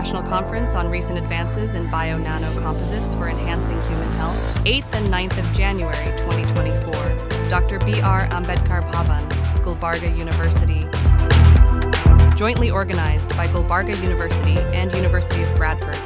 International Conference on Recent Advances in BIO-NANO Composites for Enhancing Human Health, 8th and 9th of January 2024, Dr. B.R. Ambedkar Bhavan, Gulbarga University. Jointly organized by Gulbarga University and University of Bradford.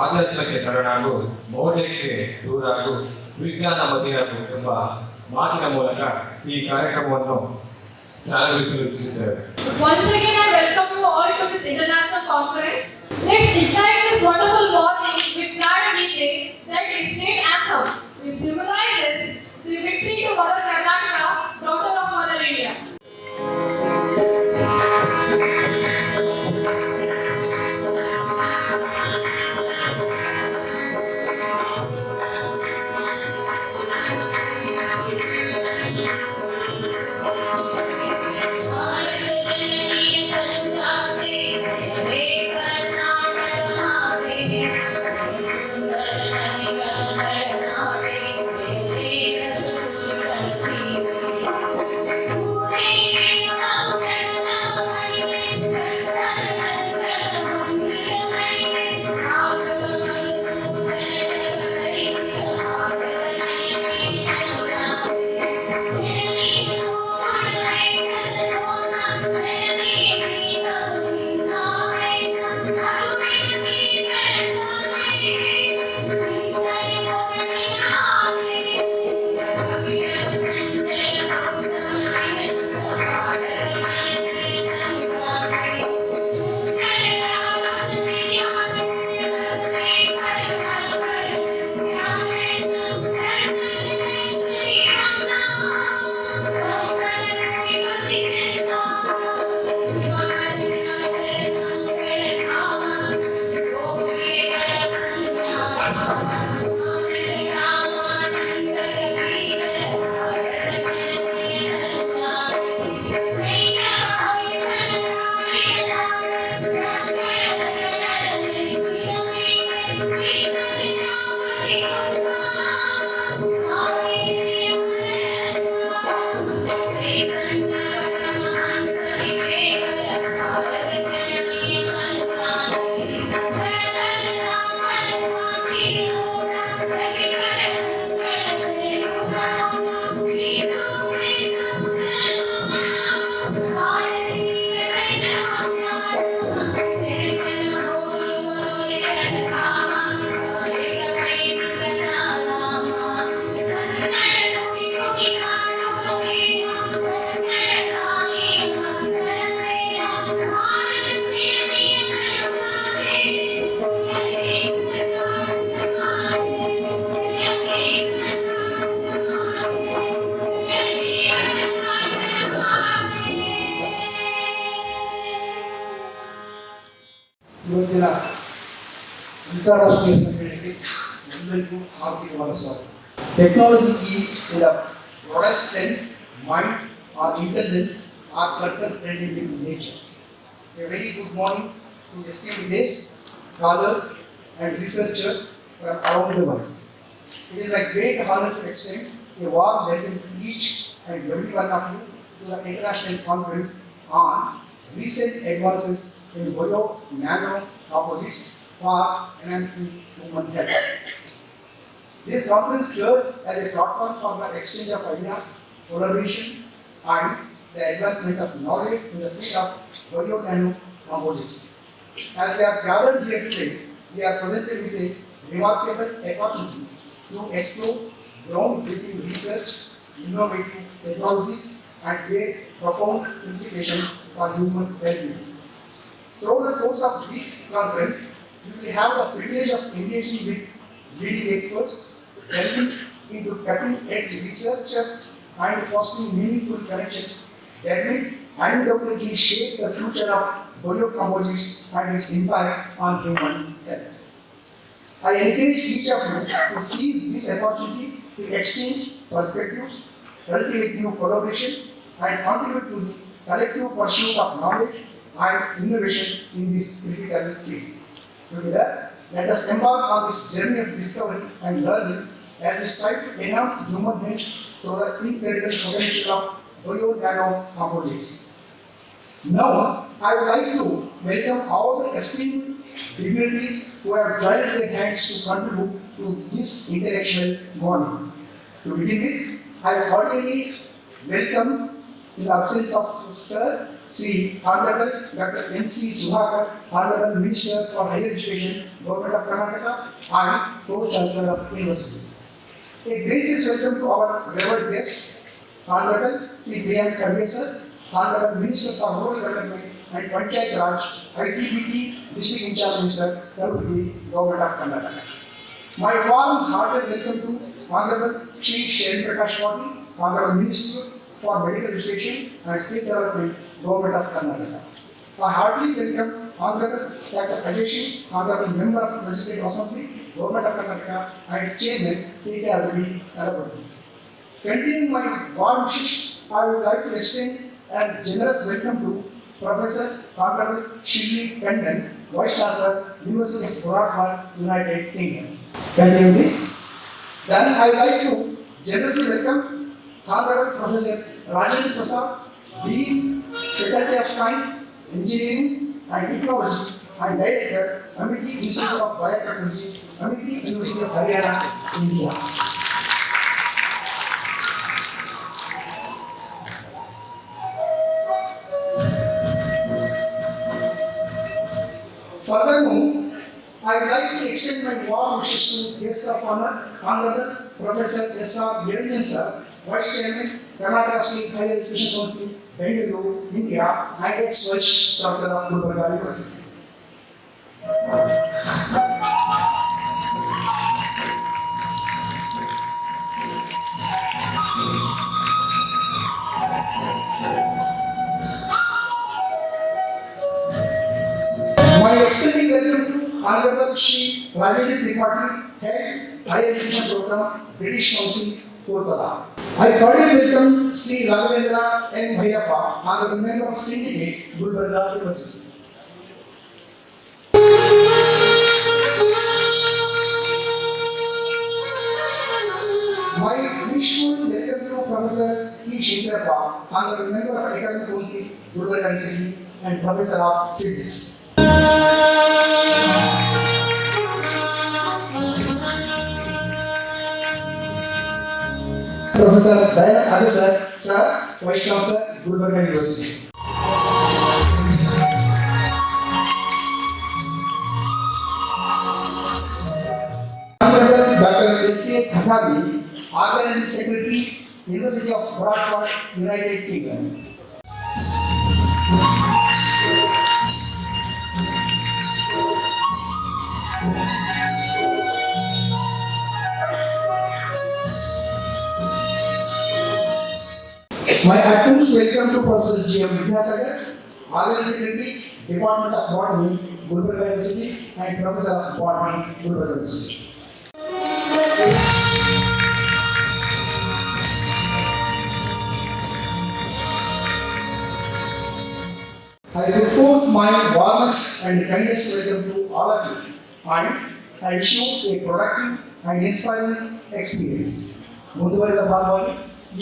ಆಧ್ಯಾತ್ಮಕ್ಕೆ ಶರಣಾಗು, ಮೌಢ್ಯಕ್ಕೆ ದೂರಾಗು, ವಿಜ್ಞಾನ ಮತಿಯಾಗು ಎಂಬ ಮಾತಿನ ಮೂಲಕ ಈ ಕಾರ್ಯಕ್ರಮವನ್ನು ಚಾಲನೆಗೊಳಿಸಲು ಇಚ್ಛಿಸುತ್ತೇವೆ. Once again I welcome you all to this international conference. Let's ignite this wonderful morning with Nada-Geete, that is state anthem, which symbolizes the victory to Mother Karnataka, daughter of Mother India. Hey! ಇವತ್ತಿನ ಅಂತಾರಾಷ್ಟ್ರೀಯ ಸಮ್ಮೇಳನಕ್ಕೆ ಎಲ್ಲರಿಗೂ ಹಾರ್ದಿಕವಾದ ಸ್ವಾಗತ. Technology is in the broadest sense mind or intelligence or purpose blending with nature. A very good morning to esteemed guests, scholars and researchers from around the world. It is a great honor to extend a warm welcome to each and every one of you to the international conference on recent advances in BIO-NANO composites for enhancing human health. This conference serves as a platform for the exchange of ideas, collaboration, and the advancement of knowledge in the field of BIO-NANO composites. As we are gathered here today, we are presented with a remarkable opportunity to explore groundbreaking research, innovative technologies, and their profound implications for human well-being. Throughout the course of this conference, we will have the privilege of engaging with leading experts, delving into cutting-edge researchers, and fostering meaningful connections that will undoubtedly shape the future of biocomposites and its impact on human health. I encourage each of you to seize this opportunity to exchange perspectives, cultivate new collaboration, and contribute to the collective pursuit of knowledge and innovation in this critical field. Together, let us embark on this journey of discovery and learning as we strive to enhance human health through the incredible potential of BIO-NANO composites. Now, I would like to welcome all the esteemed dignitaries who have joined their hands to contribute to this intellectual morning. To begin with, I cordially welcome, in the absence of Sir, Sri Honorable Dr. M.C. Suhakar, Honorable Minister for Higher Education, Government of Karnataka, and Post-Chancellor of University. A gracious welcome to our revered guests, Honorable Sri Priyank Kharge Sir, Honorable Minister for Rural Development and Panchayat Raj, ITBT District In Charge Minister, Kalaburagi, Government of Karnataka. My warm-hearted welcome to Honorable Shri Sharon Prakash Patil, Honorable Minister for Medical Education and State Development, Government of Karnataka. I heartily welcome Honorable Dr. Ajay Singh, Honorable Member of the Legislative Assembly, Government of Karnataka, and Chairman PKRB Kalaburagi. Continuing my warm wishes, I would like to extend a generous welcome to Professor Honorable Shirley Pendon, Vice Chancellor, University of Bradford, United Kingdom. Continuing this, then I would like to generously welcome Honorable Professor Rajendra Prasad, Dean, Faculty of Science, Engineering and Technology, and Director, Amity Institute of Biotechnology, Amity University of Haryana, India. Furthermore, I would like to extend my warm wishes to guests of honor, Honorable Professor S.R. Niranjan Sir, Vice Chairman, Karnataka State Higher Education Council, Bengaluru, India, and ex-Vice Chancellor of Gulbarga University. My extending welcome to Honorable Shri Rajendra Tripathi, Head, Higher Education Program, British Council, Kolkata. I cordially welcome Sri Raghavendra N. Bhairappa, Honorable Member of Syndicate, Gulbarga University. My wishful welcome to Professor E. Shindrappa, Honorable Member of Academic Council, Gulbarga University, and Professor of Physics. Professor Diana Agasar, Sir, Vice Chancellor, Gulbarga University. Honorable Dr. S.A. Thakabi, Organizing Secretary, University of Bradford, United Kingdom. My utmost welcome to Professor G. M. Vidyasagar, Organizing Secretary, Department of Botany, Gulbarga University and Professor of Botany, Gulbarga University. I put forth my warmest and kindest welcome to all of you, and I wish you a productive and inspiring experience. ಮುಂದುವರೆದ ಭಾಗವಾಗಿ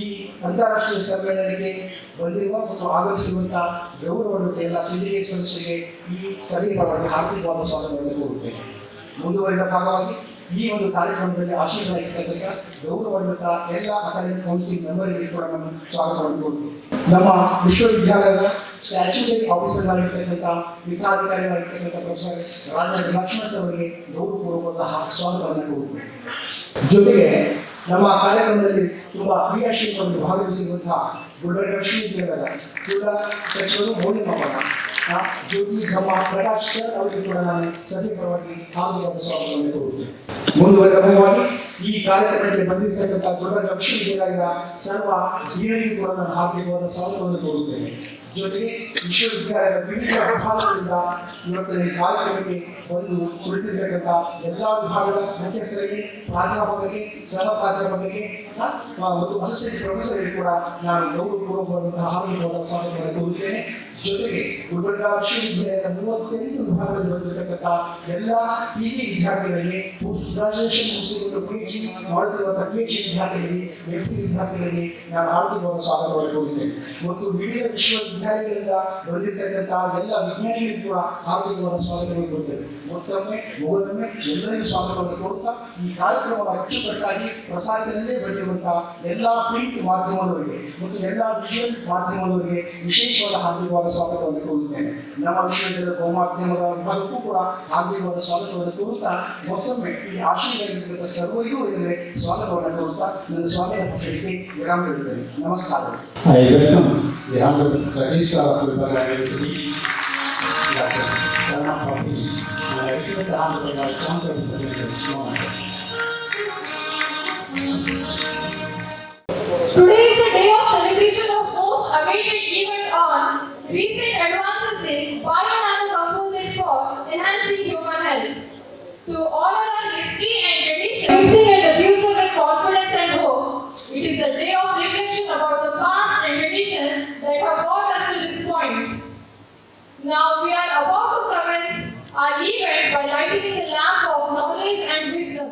ಈ ಅಂತಾರಾಷ್ಟ್ರೀಯ ಸಮ್ಮೇಳನಕ್ಕೆ ಬಂದಿರುವ ಮತ್ತು ಆಗಮಿಸಿರುವಂತಹ ಗೌರವಾನ್ವಿತ ಎಲ್ಲ syndicate ಸದಸ್ಯರಿಗೆ ಈ ಸಭೆಯ ಪರವಾಗಿ ಹಾರ್ದಿಕವಾದ ಸ್ವಾಗತವನ್ನು ಕೋರುತ್ತೇನೆ. ಮುಂದುವರೆದ ಭಾಗವಾಗಿ ಈ ಒಂದು ಕಾರ್ಯಕ್ರಮದಲ್ಲಿ ಆಶೀರ್ವಾದ ಗೌರವಾನ್ವಿತ ಎಲ್ಲ ಅಕಾಡೆಮಿಕ್ ಕೌನ್ಸಿಲ್ ಮೆಂಬರ್ಗಳಿಗೆ ಕೂಡ ನಾನು ಸ್ವಾಗತವನ್ನು ಕೋರುತ್ತೇನೆ. ನಮ್ಮ ವಿಶ್ವವಿದ್ಯಾಲಯದ ಸ್ಟ್ಯಾಚ್ಯೂಟರಿ ಆಫೀಸರ್ಗಳಾಗಿರ್ತಕ್ಕಂಥ ವಿಧಾಧಿಕಾರಿಗಳಾಗಿರ್ತಕ್ಕಂಥ ಪ್ರೊಫೆಸರ್ ಲಕ್ಷ್ಮಣ್ ಅವರಿಗೆ ಗೌರವಪೂರ್ವಕವಾದ ಸ್ವಾಗತವನ್ನು ಕೋರುತ್ತೇನೆ. ಜೊತೆಗೆ ನಮ್ಮ ಕಾರ್ಯಕ್ರಮದಲ್ಲಿ ತುಂಬಾ ಕ್ರಿಯಾಶೀಲವಾಗಿ ಭಾಗವಹಿಸಿರುವಂತಹ ಗುಲ್ಬರ್ಗ ವಿಶ್ವವಿದ್ಯಾಲಯದ ಕೂಡ ಸಚಿವರು ಮೌಲ್ಯಮಾಪನ ಜ್ಯೋತಿ ಘಮ್ಮ ಪ್ರಕಾಶ್ ಸರ್ ಅವರಿಗೆ ಕೂಡ ನಾನು ಸಭೆಯ ಪರವಾಗಿ ಹಾರ್ದಿಕವಾದ ಸ್ವಾಗತವನ್ನು ಕೋರುತ್ತೇನೆ. ಮುಂದುವರೆದ ಭಾಗವಾಗಿ ಈ ಕಾರ್ಯಕ್ರಮಕ್ಕೆ ಬಂದಿರತಕ್ಕಂಥ ಗುಲ್ಬರ್ಗ ವಿಶ್ವವಿದ್ಯಾಲಯದ ಸರ್ವ ಹಿರಿಯರಿಗೂ ಕೂಡ ನಾನು ಹಾರ್ದಿಕವಾದ ಸ್ವಾಗತವನ್ನು ಕೋರುತ್ತೇನೆ. ಜೊತೆಗೆ ವಿಶ್ವವಿದ್ಯಾಲಯದ ವಿವಿಧ ವಿಭಾಗಗಳಿಂದ ಇವತ್ತಿನ ಈ ಕಾರ್ಯಕ್ರಮಕ್ಕೆ ಬಂದು ಕುಳಿತಿರ್ತಕ್ಕಂಥ ಎಲ್ಲ ವಿಭಾಗದ ಮುಖ್ಯಸ್ಥರಿಗೆ, ಪ್ರಾಧ್ಯಾಪಕರಿಗೆ, ಸಹ ಪ್ರಾಧ್ಯಾಪಕರಿಗೆ ಮತ್ತು ಅಸಿಸ್ಟೆಂಟ್ ಪ್ರೊಫೆಸರ್ಗಳಿಗೆ ಕೂಡ ನಾನು ಗೌರವಪೂರ್ವಕವಾದಂತಹ ಹಾರ್ದಿಕವಾದ ಸ್ವಾಗತವನ್ನು ಕೋರುತ್ತೇನೆ. ಜೊತೆಗೆ ಗುಲ್ಬರ್ಗಾ ವಿಶ್ವವಿದ್ಯಾಲಯದ 38 ವಿಭಾಗದಲ್ಲಿ ಬಂದಿರತಕ್ಕಂಥ ಎಲ್ಲ PG ವಿದ್ಯಾರ್ಥಿಗಳಿಗೆ, ಪೋಸ್ಟ್ ಗ್ರಾಜುಯೇಷನ್ ಮುಗಿಸಿಕೊಂಡು PhD ಮಾಡುತ್ತಿರುವಂತಹ PhD ವಿದ್ಯಾರ್ಥಿಗಳಿಗೆ, MPhil ವಿದ್ಯಾರ್ಥಿಗಳಿಗೆ ನಾನು ಹಾರ್ದಿಕವಾದ ಸ್ವಾಗತವನ್ನು ಕೋರುತ್ತೇನೆ. ಮತ್ತು ವಿವಿಧ ವಿಶ್ವವಿದ್ಯಾಲಯಗಳಿಂದ ಬಂದಿರತಕ್ಕಂಥ ಎಲ್ಲ ವಿಜ್ಞಾನಿಗಳಿಗೂ ಕೂಡ ಹಾರ್ದಿಕವಾದ ಸ್ವಾಗತವನ್ನು ಕೋರುತ್ತೇನೆ. ಮತ್ತೊಮ್ಮೆ ಮುಗಿದೊಮ್ಮೆ ಎಲ್ಲರಿಗೂ ಸ್ವಾಗತವನ್ನು ಕೋರುತ್ತಾ ಈ ಕಾರ್ಯಕ್ರಮವನ್ನು ಅಚ್ಚುಕಟ್ಟಾಗಿ ಪ್ರಸಾರಿಸಲೇ ಬಂದಿರುವಂತಹ ಎಲ್ಲ ಪ್ರಿಂಟ್ ಮಾಧ್ಯಮದವರಿಗೆ ಮತ್ತು ಎಲ್ಲ ವಿಜುವಲ್ ಮಾಧ್ಯಮದವರಿಗೆ ವಿಶೇಷವಾದ ಹಾರ್ದಿಕವಾದ ಸ್ವಾಗತವನ್ನು ಕೋರುತ್ತೇನೆ. ನಮ್ಮ ವಿಶ್ವವಿದ್ಯಾಲಯದ ಬಹುಮಾಧ್ಯಮದ ವಿಭಾಗಕ್ಕೂ ಕೂಡ ಹಾರ್ದಿಕವಾದ ಸ್ವಾಗತವನ್ನು ಕೋರುತ್ತಾ ಮತ್ತೊಮ್ಮೆ ಈ ಆಶೀರ್ವಾದ ಸರ್ವರಿಗೂ ಇದರಲ್ಲಿ ಸ್ವಾಗತವನ್ನು ಕೋರುತ್ತಾ ನನ್ನ ಸ್ವಾಗತ ಭಾಷಣಕ್ಕೆ ವಿರಾಮ ನೀಡುತ್ತೇನೆ. ನಮಸ್ಕಾರ. I welcome the Honorable Registrar of Gulbarga University, Dr. Jnana, and I request the Honorable Chancellor of the University. Today is the day of celebration of most awaited event on recent advances in BIO-NANO composites for enhancing human health. To honor our history and tradition, facing at the future with confidence and hope, it is a day of reflection about the past and tradition that have brought us to this point. Now we are about to commence our event by lighting the lamp of knowledge and wisdom.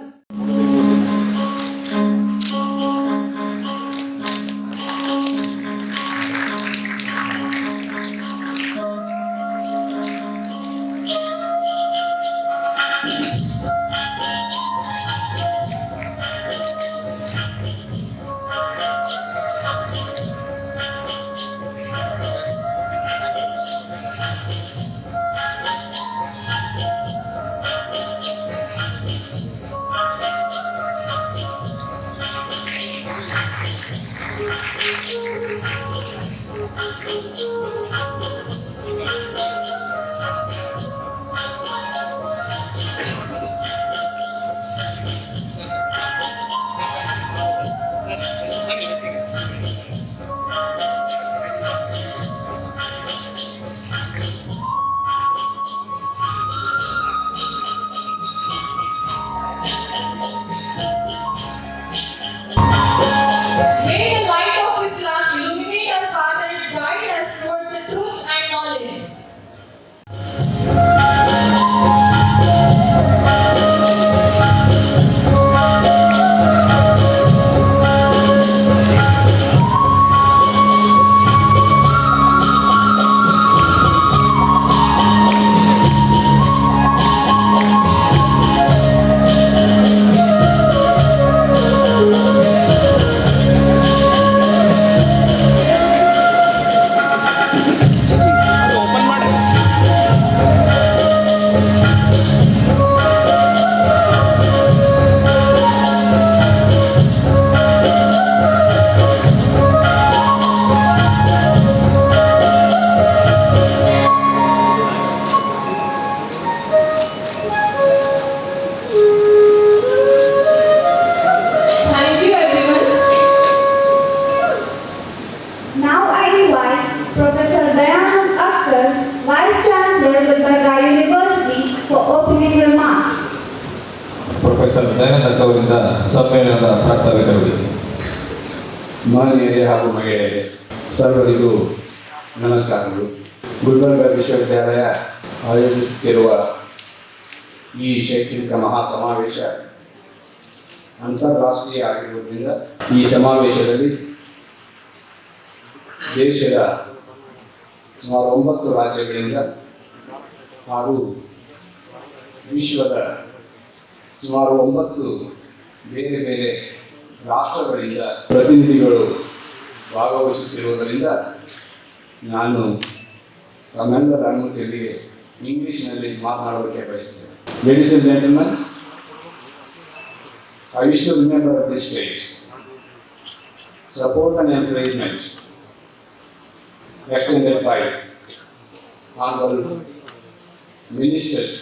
Vice Chancellor, Gulbarga University, for opening remarks. Professor Dayananda ಅವರಿಂದ ಸಮ್ಮೇಳನದ ಪ್ರಾಸ್ತಾವಿಕರಿಗೆ. ಮಾನ್ಯರೇ ಹಾಗೂ ಮಹಿಳೆಯರೇ, ಸರ್ವರಿಗೂ ನಮಸ್ಕಾರಗಳು. ಗುಲ್ಬರ್ಗ ವಿಶ್ವವಿದ್ಯಾಲಯ ಆಯೋಜಿಸುತ್ತಿರುವ ಈ ಶೈಕ್ಷಣಿಕ ಮಹಾಸಮಾವೇಶ ಅಂತಾರಾಷ್ಟ್ರೀಯ ಆಗಿರುವುದರಿಂದ ಈ ಸಮಾವೇಶದಲ್ಲಿ ದೇಶದ ಸುಮಾರು 9 ರಾಜ್ಯಗಳಿಂದ ಹಾಗೂ ವಿಶ್ವದ ಸುಮಾರು 9 ಬೇರೆ ಬೇರೆ ರಾಷ್ಟ್ರಗಳಿಂದ ಪ್ರತಿನಿಧಿಗಳು ಭಾಗವಹಿಸುತ್ತಿರುವುದರಿಂದ ನಾನು ತಮ್ಮೆಲ್ಲರ ಅನುಮತಿಯೊಂದಿಗೆ ಇಂಗ್ಲಿಷ್ನಲ್ಲಿ ಮಾತನಾಡೋದಕ್ಕೆ ಬಯಸ್ತೇನೆ. Ladies and gentleman, I wish to remember this phrase: support and encouragement extended by honorable ministers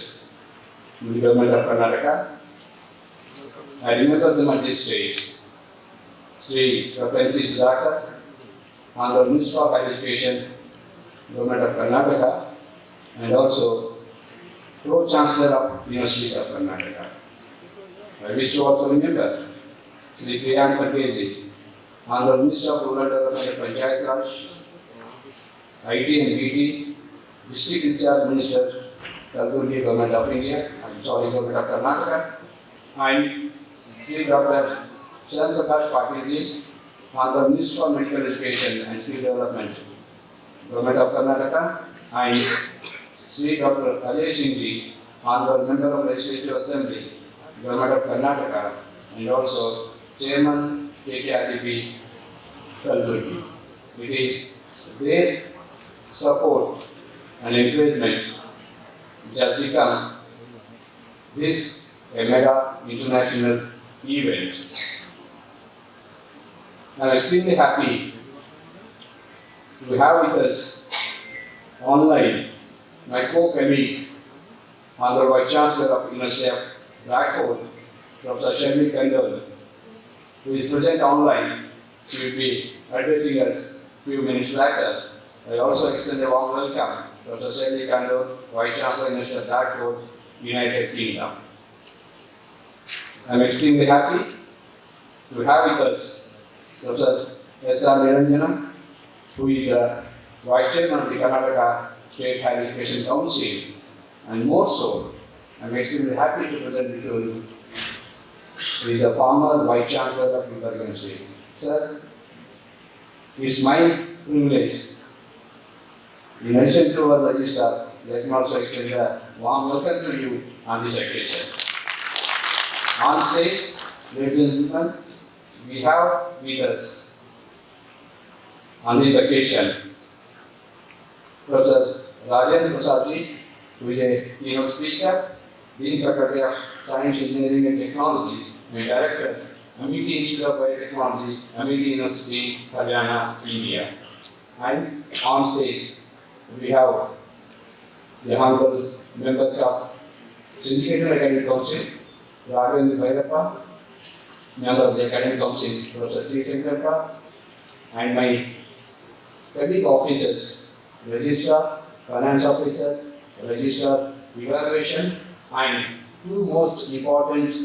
in the government of Karnataka. I remember them at this stage: Sri Dr. N.C. Sudhakar, honorable Minister of Education, government of Karnataka, and also Pro-Chancellor of Universities of Karnataka. I wish to also remember Sri Priyank Kharge, honorable Minister of Rural Development and Panchayat Raj, IT and BT, District in Charge Minister, Kalaburagi, Government of India, Government of Karnataka, and Sri Dr. Prakash Patilji, honorable Minister for Medical Education and Skill Development, Government of Karnataka, and Sri Dr. Ajay Singh, honorable Member of Legislative Assembly, Government of Karnataka, and also Chairman KKRDB Kalaburagi. It is their support and encouragement which has become this a mega international event. I am extremely happy to have with us online my co-colleague, Honorable Vice Chancellor of University of Bradford, Professor Shirley Kandal, who is present online. She will be addressing us a few minutes later. I also extend a warm welcome to Professor Shirley Kandal, Vice Chancellor of University of Bradford, United Kingdom. I am extremely happy to have with us Professor S.R. Jnana, who is the Vice Chairman of the Karnataka State Higher Education Council, and more so, I am extremely happy to present to you who is the former Vice Chancellor of Gulbarga University. Sir, it is my privilege, in addition to our registrar, let me also extend a warm welcome to you on this occasion. On stage, ladies and gentlemen, we have with us on this occasion Professor Rajendra Prasadji, who is a keynote speaker, Dean Faculty of Science, Engineering and Technology, and Director, Amity Institute of Biotechnology, Amity University, Haryana, India. And on stage, we have the honorable members of Syndicated Academic Council, Raghavendra Bhairappa, member of the Academic Council, Professor T. Sankarpa, and my colleague officers, Registrar, Finance Officer, Registrar, Evaluation, and two most important,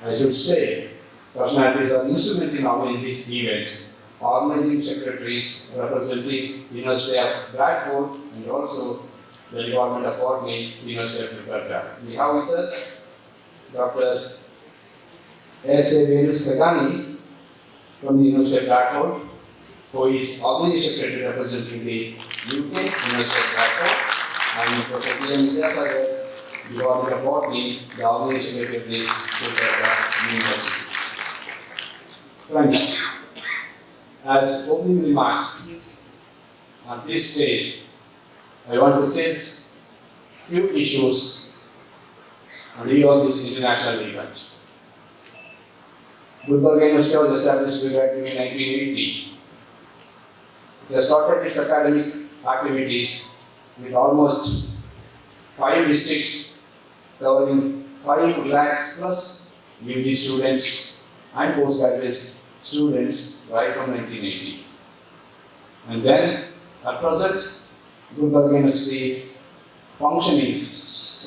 I should say, personalities are instrumental in this event: organizing secretaries representing University of Bradford and also the Department of Botany, University of Gulbarga. We have with us Dr. S.A. Venus Kagani from the University of Bradford, who is organizing secretary representing the UK, University of Bradford, and Dr. P.M. Vidyasagar, Department of Botany, the organizing secretary of the Gulbarga University. Friends, as opening remarks on this stage, I want to set few issues on the of this international event. Gulbarga University was established in 1980. It has started its academic activities with almost 5 districts covering 5 lakhs plus UG students and postgraduate students right from 1980. And then, at present, Gulbarga University is functioning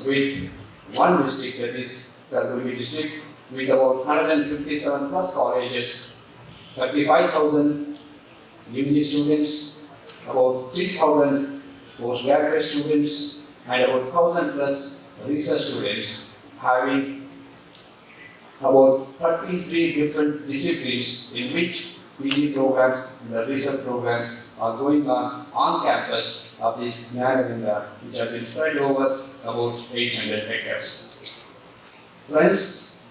with one district, that is Kalaburagi district, with about 157 plus colleges, 35,000 UG students, about 3,000 postgraduate students, and about 1,000 plus research students, having about 33 different disciplines in which PG programs and the research programs are going on campus of this Ganga, which have been spread over about 800 acres. Friends,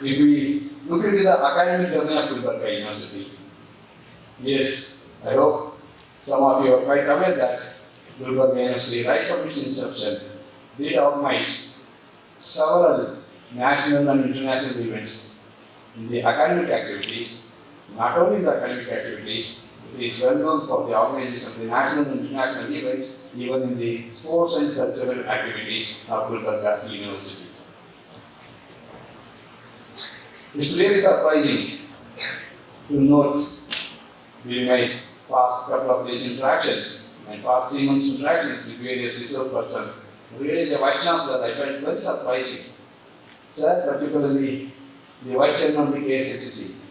if we look into the academic journey of Gulbarga University, yes, I hope some of you are quite aware that Gulbarga University, right from its inception, did organize several national and international events in the academic activities. Not only the academic activities, it is well known for the organization of the national and international events, even in the sports and cultural activities of Gulbarga University. It's really surprising to note during my past couple of days interactions and past 3 months interactions with various research persons. Really, as a Vice Chancellor, I felt very surprising. Sir, particularly the Vice Chairman of the KSHC.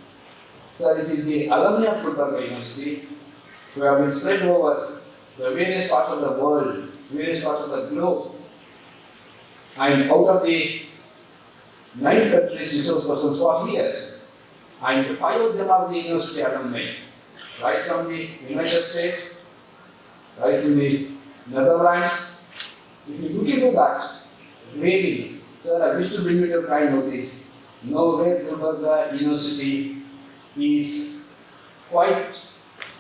Sir, it is the alumni of Gulbarga University who have been spread over the various parts of the world, various parts of the globe, and out of the 9 countries resource persons who are here, and 5 of them are the university alumni, right from the United States, right from the Netherlands. If you look into that, really, sir, I wish to bring you to a kind notice. Nowhere Gulbarga University is quite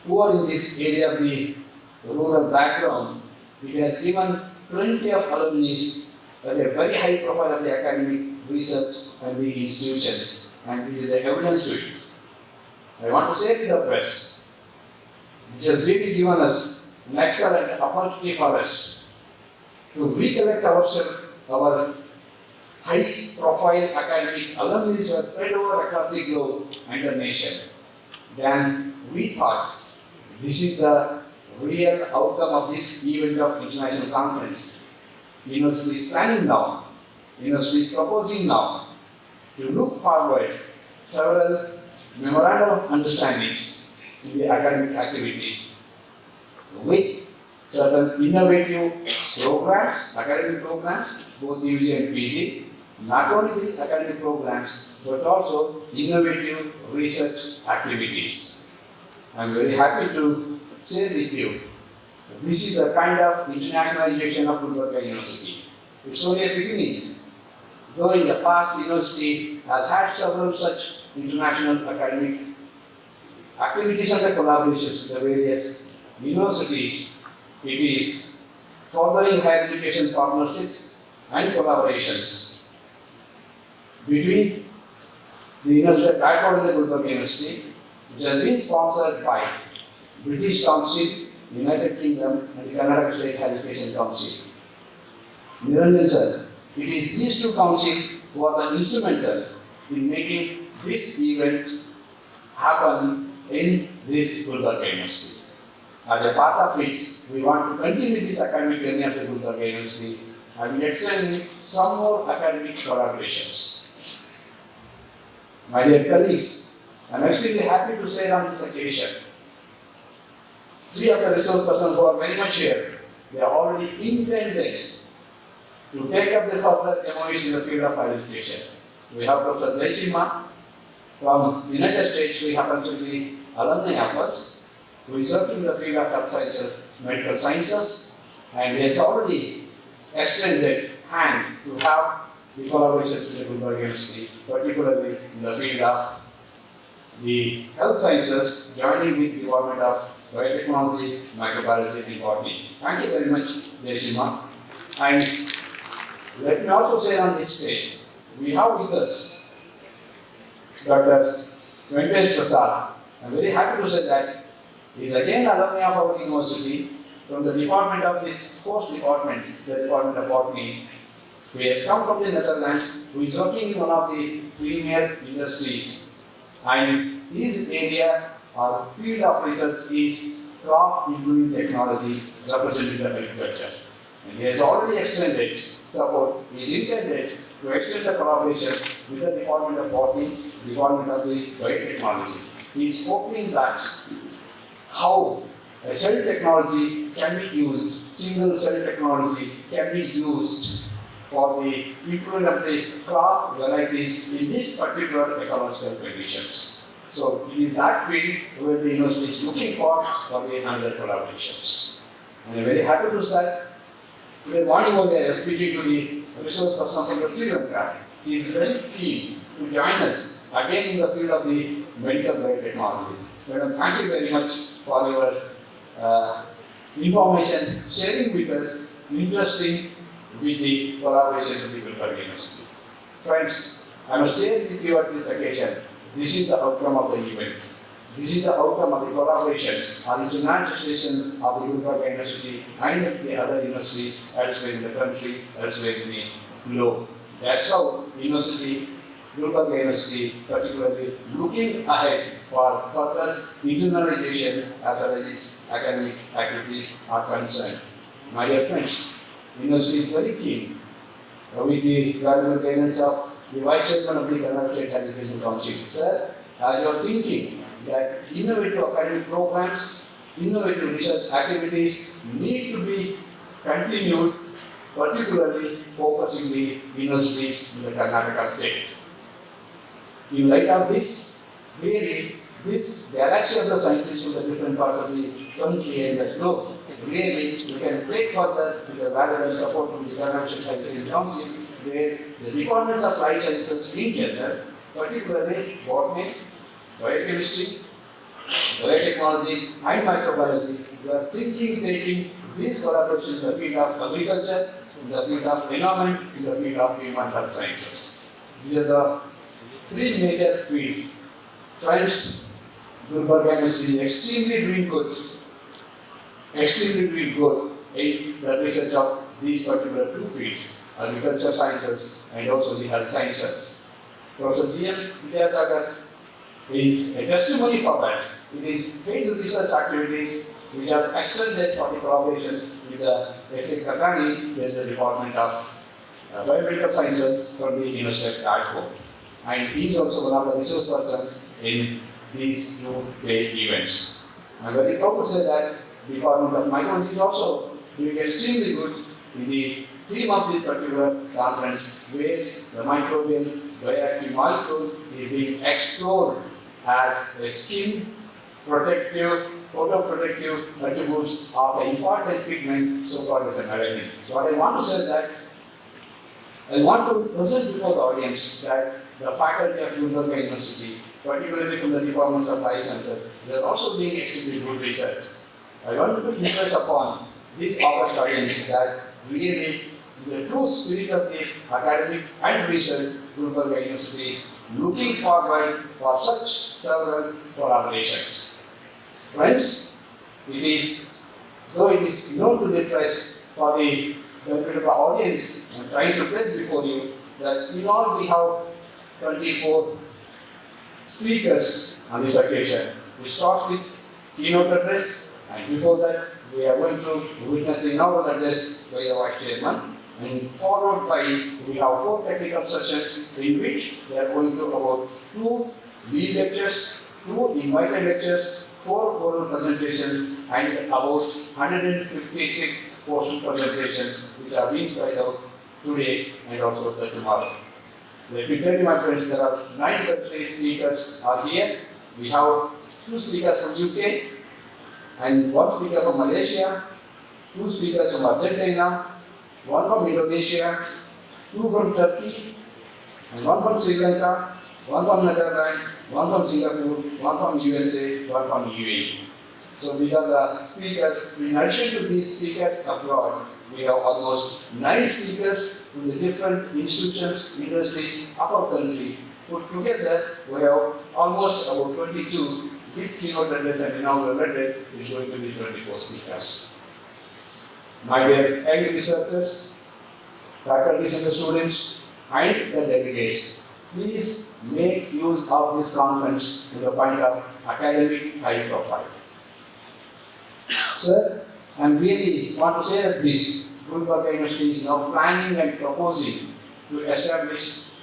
poor in this area of the rural background. It has given plenty of alumni at a very high profile of the academic research and the institutions, and this is a evidence to it. I want to say to the press, this has really given us an excellent opportunity for us to recollect ourselves, our high profile academic alumni who are spread over across the globe and the nation. Then we thought this is the real outcome of this event of international conference. The university is planning now, the university is proposing now to look forward several memorandum of understandings in the academic activities with certain innovative programs, academic programs, both UG and PG. Not only these academic programs, but also innovative research activities. I am very happy to share with you, this is the kind of internationalization of Gulbarga University. It's only a beginning. Though in the past, the university has had several such international academic activities and the collaborations with the various universities, it is furthering higher education partnerships and collaborations between the University of Bradford and the Gulbarga University, which has been sponsored by British Council, United Kingdom, and the Canada State Higher Education Council. Niranjan sir, it is these 2 councils who are the instrumental in making this event happen in this Gulbarga University. As a part of it, we want to continue this academic journey of the Gulbarga University and extend some more academic collaborations. My dear colleagues, I am extremely happy to say on this occasion, 3 of the resource persons who are very much here, they are already intended to take up the further MOUs in the field of higher education. We have Professor Jaisimha from the United States, we happen to be alumni of us, who is working in the field of health sciences, medical sciences, and he has already extended hand to have the collaborations with the Gulbarga University, particularly in the field of the health sciences, joining with the Department of Biotechnology, Microbiology and Botany. Thank you very much, Jaisimha. And let me also say on this stage, we have with us Dr. Venkatesh Prasad. I am very happy to say that he is again alumni of our university from the department of this course department, the Department of Botany. He has come from the Netherlands, who is working in one of the premier industries, and his area or field of research is crop improving technology representing the agriculture. And he has already extended support. He is intended to extend the collaborations with the Department of Botany, Department of the Biotechnology. He is hoping that how a cell technology can be used, single cell technology can be used for the improvement of the crop varieties in these particular ecological conditions. So it is that field where the university is looking for the another collaborations. And I am very happy to say today morning only I was speaking to the resource person from Sri Lanka. She is very keen to join us again in the field of the medical biotechnology. Madam, thank you very much for your information sharing with us, interesting with the collaborations of the Gulbarga University. Friends, I must share with you at this occasion, this is the outcome of the event. This is the outcome of the collaborations on internationalization of the Gulbarga University and the other universities elsewhere in the country, elsewhere in the globe. That's how University, Gulbarga University, particularly looking ahead for further internationalization as far as its academic activities are concerned. My dear friends, the University is very keen with the valuable guidance of the Vice Chairman of the Karnataka State Education Council. Sir, as you are thinking that innovative academic programs, innovative research activities need to be continued, particularly focusing the universities in the Karnataka state. In light of this, really, this galaxy of the scientists from the different parts of the country and the globe, really, we can take further with the valuable support from the Karnataka State Education Council, where the departments of life sciences in general, particularly botany, biochemistry, biotechnology, and microbiology, we are thinking taking these collaborations in the field of agriculture, in the field of environment, in the field of human health sciences. These are the three major fields. Friends, Gulbarga University is extremely doing good in the research of these particular two fields, agriculture sciences and also the health sciences. Professor G.M. Vidyasagar is a testimony for that. It is his research activities which has extended for the collaborations with the S.A. Katani, there is the Department of Biomedical Sciences from the University of Bradford. And he is also one of the resource persons in these two great events. I am very proud to say that the Department of Microbiology is also doing extremely good in the theme of this particular conference, where the microbial bioactive molecule is being explored as a skin protective, photoprotective attributes of an important pigment, so-called as a melanin. What I want to say is that I want to present before the audience that the faculty of Gulbarga University, particularly from the departments of life sciences, they are also doing extremely good research. I want to impress upon this august audience that really the true spirit of the academic and research, Gulbarga University is looking forward for such several collaborations. Friends, though it is known to the press for the benefit of the audience, I am trying to place before you that in all we have 24 speakers on this occasion. We start with keynote address, and before that we are going to witness the inaugural address by the Vice Chairman, and followed by we have 4 technical sessions in which we are going to about 2 lead lectures, 2 invited lectures, 4 oral presentations, and about 156 postal presentations which are being spread out today and also tomorrow. Let me tell you, my friends, there are 9 country speakers are here. We have 2 speakers from UK and 1 speaker from Malaysia, 2 speakers from Argentina, 1 from Indonesia, 2 from Turkey, and 1 from Sri Lanka, 1 from Netherlands, 1 from Singapore, 1 from USA, 1 from UAE. So these are the speakers. In addition to these speakers abroad, we have almost 9 speakers from the different institutions, universities of our country. Put together, we have almost about 22 with keynote address and inaugural address, which is going to be 24 speakers. My dear young researchers, faculties and the students, and the delegates, please make use of this conference to the point of academic high profile. Sir, And really want to say that this Gulbarga University is now planning and proposing to establish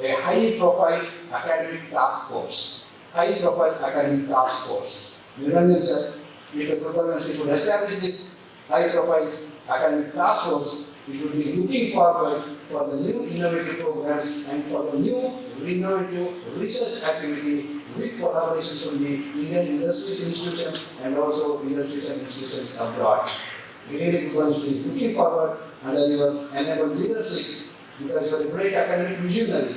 a high-profile academic task force. High-profile academic task force. Niranjan sir, if the Gulbarga University could establish this high-profile academic task force, we would be looking forward for the new innovative programs and for the new innovative research activities with collaborations from the Indian industries institutions and also industries and institutions abroad. Really, University is looking forward under your enabled leadership because you are a great academic visionary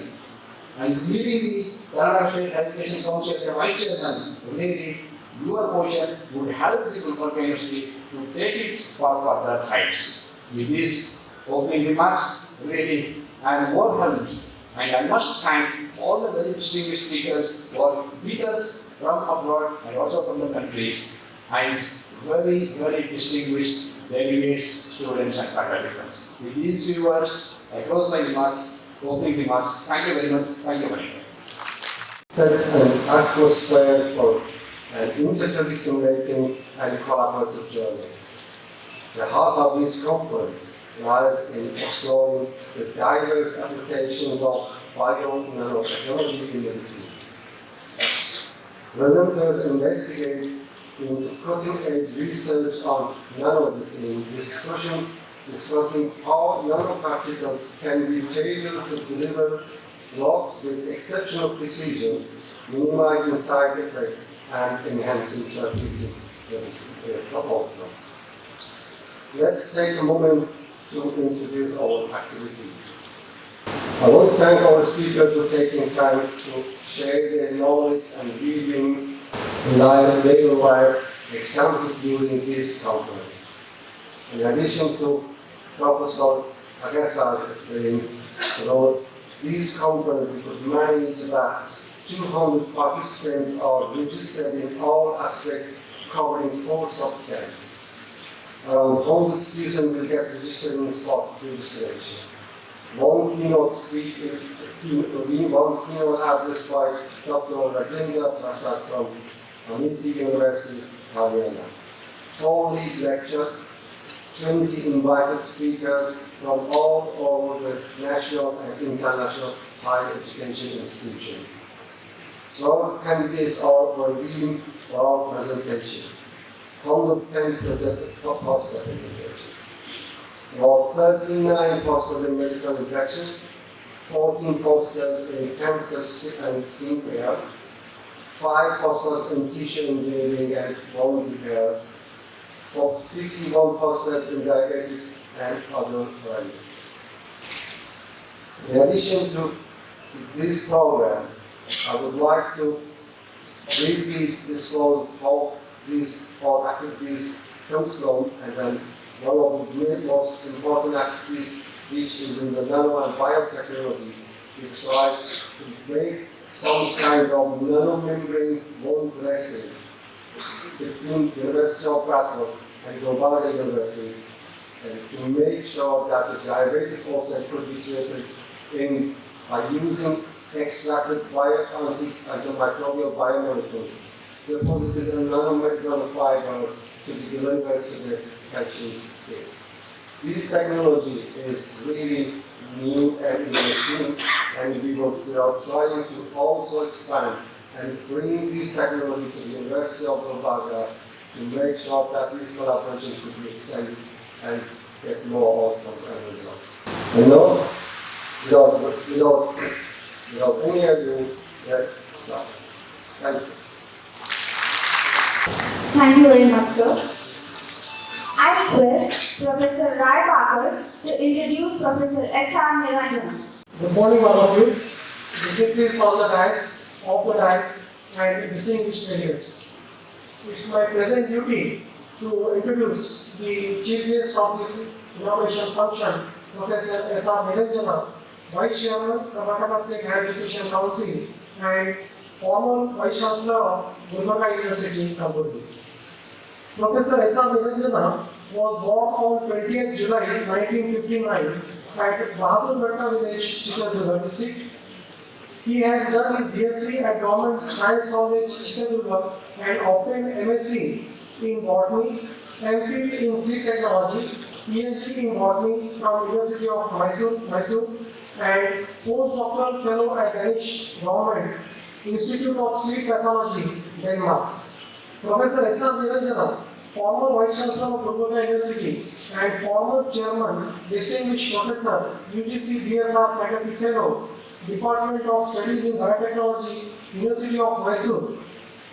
and leading the Karnataka State Education Council as a vice chairman. Really, your position would help the Gulbarga University to take it for further heights. With these opening remarks, really, I am overwhelmed and I must thank all the very distinguished speakers who are with us from abroad and also from the countries and very, very distinguished delegates, students and faculty friends. With these few words, I close my remarks, opening remarks. Thank you very much. Thank you very much. Set an atmosphere for an interdisciplinary and collaborative journey. The heart of this conference lies in exploring the diverse applications of bio-nanotechnology in medicine. Presenters investigate into cutting-edge research on nanomedicine, discussing how nanoparticles can be tailored to deliver drugs with exceptional precision, minimizing side effects and enhancing therapeutic outcomes. Let's take a moment to introduce our activities. I want to thank our speakers for taking time to share their knowledge and giving real-life examples during this conference. In addition to Professor Agasar's wrote, this conference we could manage that 200 participants are registered in all aspects covering 4 subjects. Around 100 students will get registered in spot registration. One keynote address by Dr. Rajendra Prasad from Multimedia University, Haryana. 4 lead lectures, 20 invited speakers from all over the national and international higher education institutions. 12 candidates are reviewing oral presentation. 110 poster presentation. About 39 posters in medical infections, 14 posters in cancer and skin care, 5 posters in tissue engineering and bone repair, 51 posters in diabetics and other areas. In addition to this program, I would like to briefly disclose how these all activities comes from, and then one of the most important activities which is in the nano and biotechnology. We try to make some kind of nanomembrane bone dressing between University of Bradford and Gulbarga University, and to make sure that the diabetic ulcer could be treated by using extracted antimicrobial biomolecules deposited in nanofibers to be delivered to the patient's skin. This technology is really new and interesting, and we are trying to also expand and bring this technology to the University of Gulbarga to make sure that this collaboration could be extended and get more outcomes and results. And now, without any ado, let's start. Thank you. Thank you very much, sir. I request Professor Bhavan to introduce Professor S.R. Niranjana. Good morning, all of you. Will you please on the dais, off the dais, and distinguished delegates. It's my present duty to introduce the chief guest of this inauguration function, Professor S.R. Niranjana, Vice Chairman, Karnataka State Higher Education Council, and former Vice Chancellor of Gulbarga University, Kalaburagi. Professor S.R. Niranjana was born on 20th July 1959 at Bhavan village, Chitradurga district. He has done his BSc at Government Science College, Chitradurga, and obtained MSc in Botany MPhil in Seed Technology, PhD in Botany from University of Mysore, and postdoctoral fellow at Danish Government Institute of Seed Pathology, Denmark. Professor S.R. Niranjana, former Vice Chancellor of Gulbarga University and former Chairman, Distinguished Professor, UGC BSR Faculty Fellow, Department of Studies in Biotechnology, University of Mysore,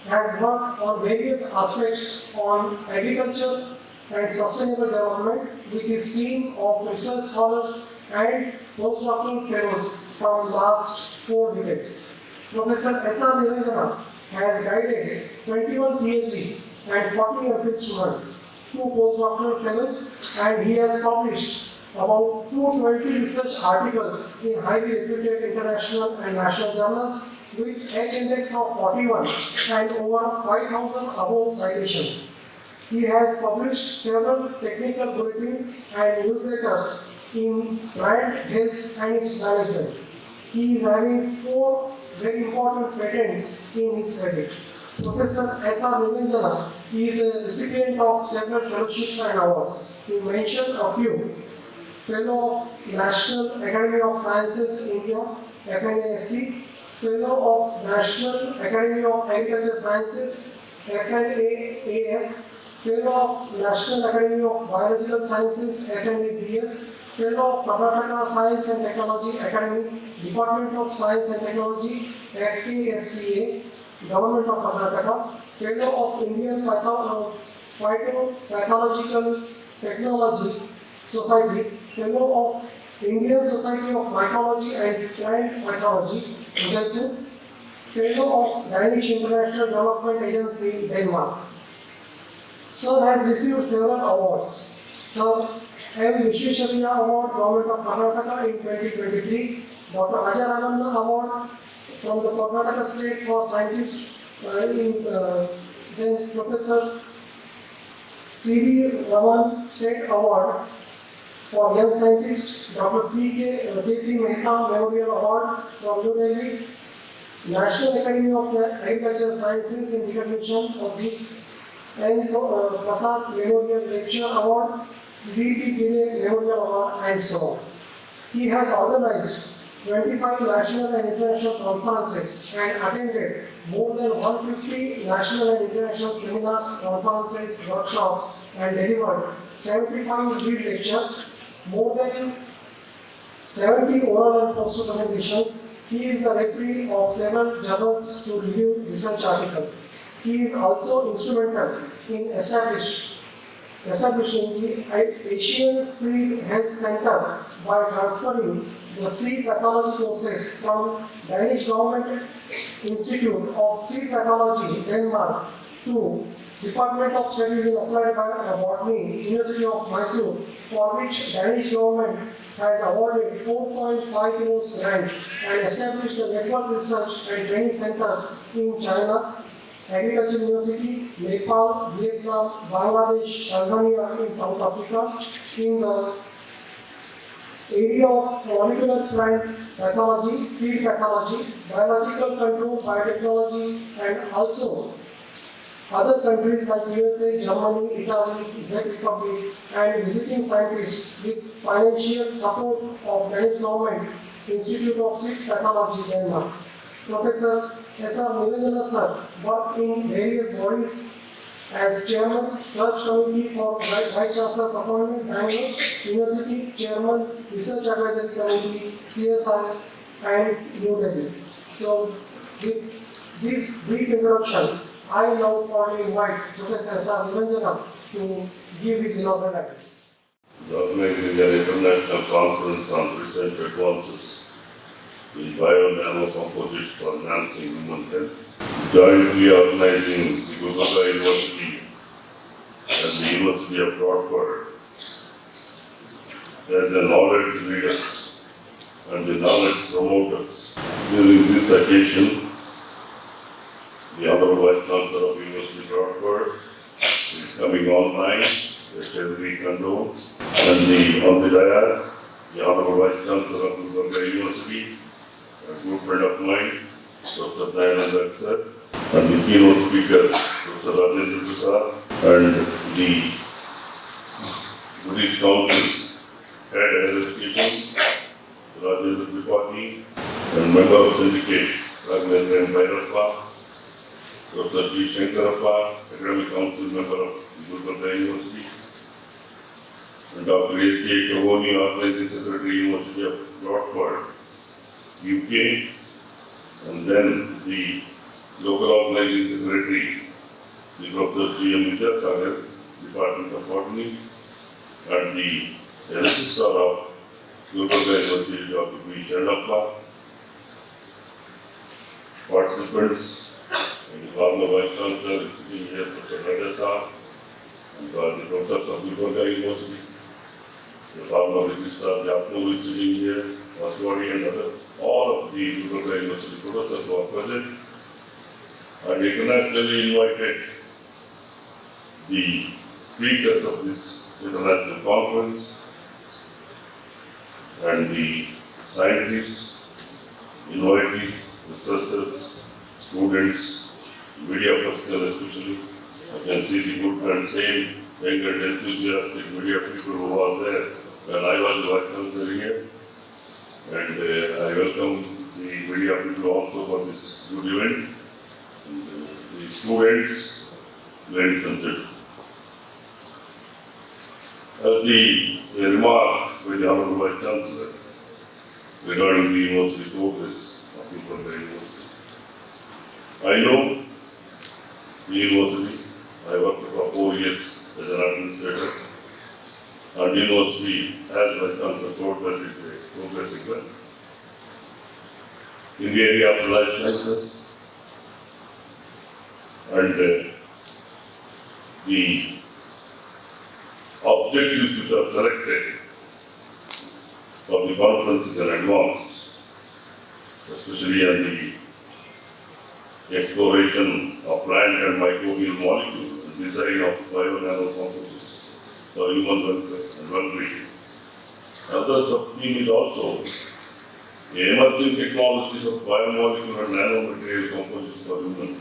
has worked on various aspects on agriculture and sustainable development with his team of research scholars and postdoctoral fellows from last 4 decades. Professor S.R. Niranjana has guided 21 PhDs and 40 MPhil students, 2 postdoctoral fellows, and he has published about 220 research articles in highly reputed international and national journals with H index of 41 and over 5,000 above citations. He has published several technical bulletins and newsletters in plant health and its management. He is having 4 very important patents in his credit. Professor S.R. Niranjana is a recipient of several fellowships and awards. To mention a few: Fellow of National Academy of Sciences, India, FNASC, Fellow of National Academy of Agriculture Sciences, FNAAS, Fellow of National Academy of Biological Sciences, FNABS, Fellow of Karnataka Science and Technology Academy, Department of Science and Technology, FKSTA, Government of Karnataka, Fellow of Indian Phytopathological Technology Society, Fellow of Indian Society of Mycology and Plant Pathology, Udaipur, Fellow of Danish International Development Agency, Denmark. Sir has received several awards. Sir M. Vishweshwarya Award, Government of Karnataka in 2023, Dr. Ajarananda Award from the Karnataka State for Scientists, then Professor C.V. Bhavan State Award for Young Scientist, Dr. K.C. Mehta Memorial Award from New Delhi, National Academy of Agricultural Sciences in recognition of this, and Prasad Memorial Lecture Award, V.P. Pide Memorial Award, and so on. He has organized 25 national and international conferences and attended more than 150 national and international seminars, conferences, workshops, and delivered 75 field lectures, more than 70 oral and poster presentations. He is the referee of several journals to review research articles. He is also instrumental in establishing the Asian Seed Health Center by transferring the seed pathology courses from Danish Government Institute of Seed Pathology, Denmark, to Department of Studies in Applied Botany, University of Mysore, for which Danish government has awarded 4.5 crores grant and established a network research and training centers in China, Agriculture University, Nepal, Vietnam, Bangladesh, Tanzania, in South Africa, in the area of molecular plant pathology, seed pathology, biological control, biotechnology, and also other countries like USA, Germany, Italy, Czech Republic, and visiting scientists with financial support of Danish Government Institute of Seed Pathology, Denmark. Professor S.R. Niranjana sir worked in various bodies as Chairman, Search Committee for Vice Chancellor's Appointment, Bangalore University, Chairman, Research Advisory Committee, CSI, and New Delhi. So, with this brief introduction, I now formally invite Professor S.R. Niranjana to give his inaugural address. Organizing an international conference on recent advances in BIO-NANO composites for enhancing human health, jointly organizing the Gulbarga University and the University of Bradford as the knowledge leaders and the knowledge promoters. During this occasion, the Honorable Vice Chancellor of the University of Bradford is coming online, which we condone, and on the dais, the Honorable Vice Chancellor of Gulbarga University, a good friend of mine, Professor Jnana, and the keynote speaker, Professor Rajendra Prasad, and the British Council Head Higher Education, Rajendra, and member of syndicate RABNEH-24, Professor G. Shankarappa, Academic Council member of Gulbarga University, and Dr. A.C.A. Cavoni, Organizing Secretary, University of Bradford, UK, and then the local organizing secretary, the Professor G.M. Vidyasagar, Department of Botany, and the Registrar of Gulbarga University, Dr. B. Shankarappa, participants, and the former Vice Chancellor is sitting here, Dr. Rajasa, and the professors of Gulbarga University, the former Registrar Japno is sitting here, Vaswari and other, all of the Gulbarga University professors who are present, and internationally invited the speakers of this international conference and the scientists, invitees, researchers, students, media personnel especially. I can see the good and same young and enthusiastic media people who are there when I was the Vice Chancellor here. And I welcome the media people also for this good event. And, the students, ladies and gentlemen. As the remark by the Honorable Vice Chancellor regarding the university progress of Gulbarga University. I know the university. I worked for 4 years as an administrator, and the university, as Vice Chancellor showed, that it's a progressing well. In the area of life sciences, and the objectives which are selected for the conferences and advanced, especially on the exploration of plant and microbial molecules and design of BIO-NANO composites for human welfare and well-being. Another sub-theme is also the emerging technologies of biomolecular and nanomaterial composites for human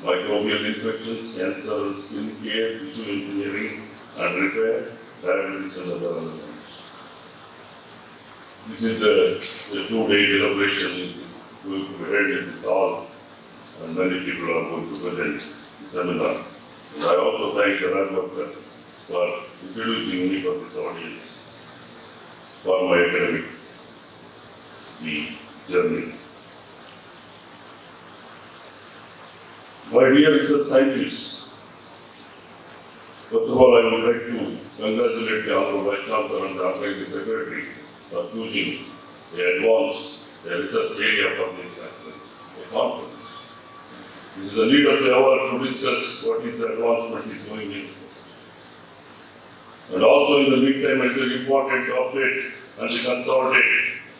microbial infections, cancer and skin care, tissue engineering and repair, diabetes and other elements. This is the 2-day deliberation is going to be held in this hall, and many people are going to present the seminar. And I also thank the Ambedkar for introducing me for this audience, for my academic journey. My dear research scientists, first of all, I would like to congratulate the Honorable Vice Chancellor and the Organizing Secretary for choosing the advanced research area for the international conference. This is a need of the hour to discuss what is the advancement is going in. And also in the meantime, it is important to update and to consolidate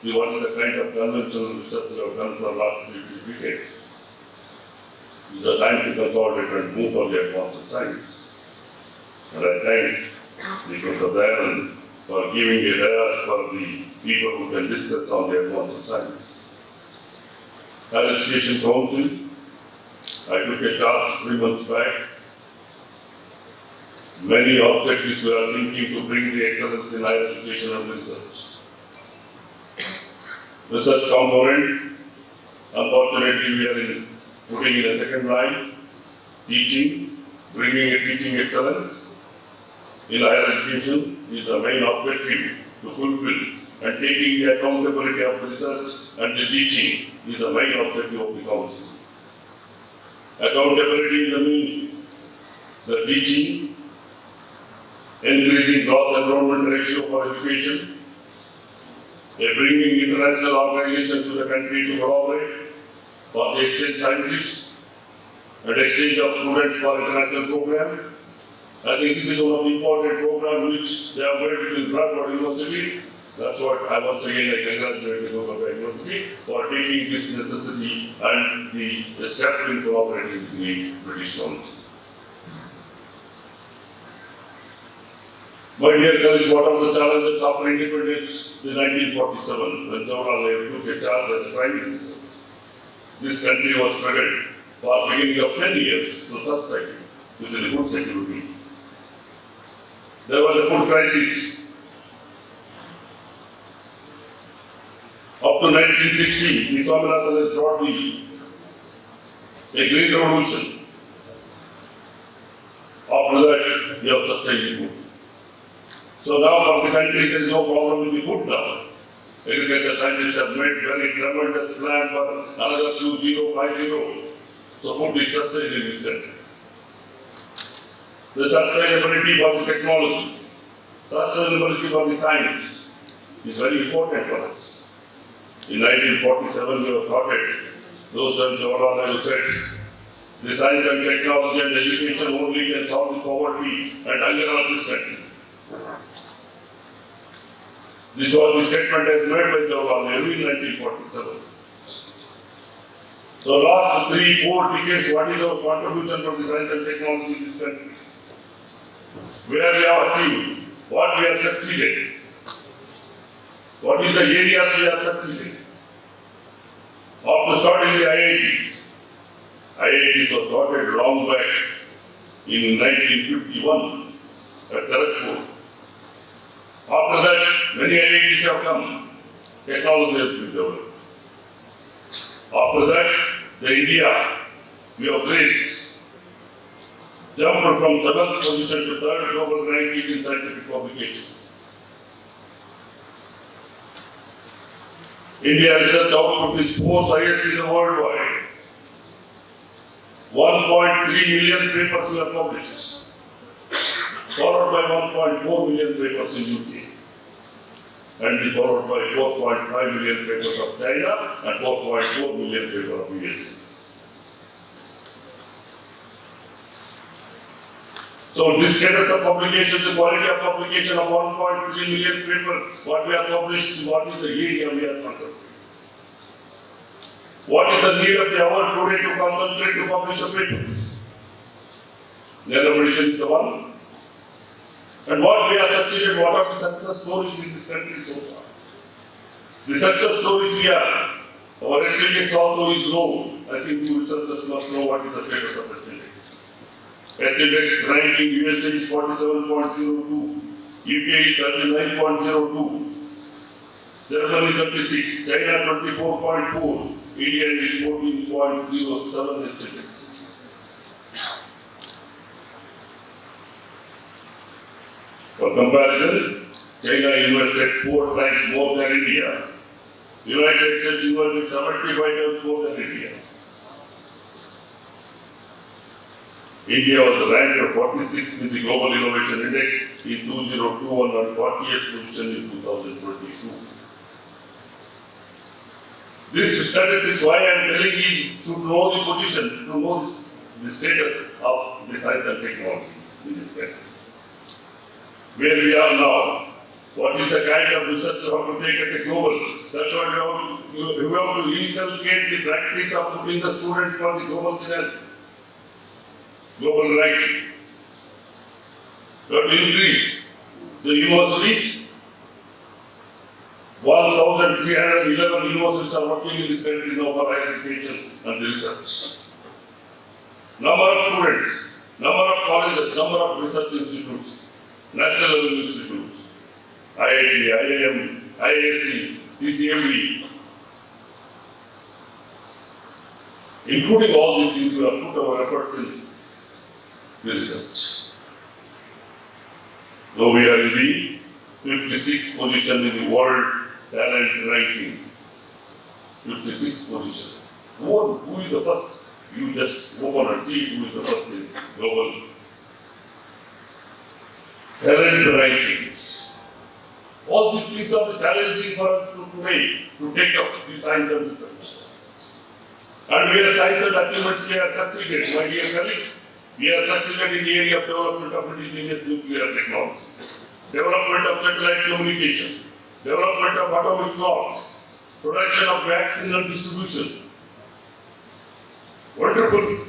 what is the kind of conventional research we have done for the last 3 decades. It's a time to consolidate and move on the advanced science. And I thank the Professor Bhavan for giving a dais for the people who can discuss on the advanced science. Higher Education Council, I took a charge 3 months back. Many objectives we are thinking to bring the excellence in higher education and research. Research component, unfortunately we are putting in a second line, teaching, bringing a teaching excellence in higher education is the main objective to fulfill, and taking the accountability of research and the teaching is the main objective of the council. Accountability in the meaning, the teaching, increasing gross enrollment ratio for education, bringing international organizations to the country to collaborate for the exchange scientists and exchange of students for international program. I think this is one of the important programs which they have made in Bradford University. That's what I once again congratulate the Gulbarga University for taking this necessity and the step in collaborating with the British Council. My dear colleagues, what are the challenges after independence in 1947 when Jawaharlal Nehru took a charge as Prime Minister? This country was struggled for the beginning of 10 years to sustain with the good security. There was a food crisis. Up to 1960, the Swaminathan has brought a green revolution. After that, we have sustained food. So now for the country, there is no problem with the food now. Agriculture scientists have made very tremendous plan for another 2050. So food is sustained in this country. The sustainability for the technologies, sustainability for the science is very important for us. In 1947, we have started. Those times, Jawaharlal Nehru said, the science and technology and education only can solve the poverty and hunger of this country. This was the statement as made by Jawaharlal Nehru in 1947. So last 3-4 decades, what is our contribution from the science and technology in this country? Where we have achieved, what we have succeeded, what is the areas we have succeeded. After starting the IITs, IITs was started long back in 1951 at Bradford. After that, many IITs have come, technology has been developed. After that, the India, we have placed, jumped from 7th position to 3rd global ranking in scientific publication. India research output is 4th highest in the world wide. 1.3 million papers were published, followed by 1.4 million papers in UK, and followed by 4.5 million papers of China and 4.4 million papers of USA. So this status of publication, the quality of publication of 1.3 million papers, what we have published, what is the area we are concerned? What is the need of the hour today to concentrate to publish the papers? Nano-medicine is the one. And what we have succeeded, what are the success stories in this country so far? The success stories we have, our HLX also is low. I think you researchers must know what is the status of HLX. HLX ranking USA is 47.02, UK is 39.02, Germany 36, China 24.4, India is 14.07 HLX. For comparison, China invested 4 times more than India. United States invested 75 times more than India. India was ranked 46th in the Global Innovation Index in 2021 and 48th position in 2022. This statistics, why I am telling you, should know the position, to know the status of the science and technology in this country. Where we are now, what is the kind of research you have to take at a global? That's why you have to inculcate the practice of putting the students for the global channel. Global ranking. You have to increase the universities. 1,311 universities are working in this country now for higher education and research. Number of students, number of colleges, number of research institutes, national level institutes, IIT, IIM, IISc, CCMB. Including all these things, we have put our efforts in research. Now we are in the 56th position in the world talent ranking. 56th position. Who is the first? You just open and see who is the first in global talent rankings. All these things are challenging for us today to take up the science and research. And we are science and achievements, we have succeeded, my dear colleagues. We have succeeded in the area of development of indigenous nuclear technology, development of satellite communication, development of atomic clock, production of vaccine and distribution. Wonderful.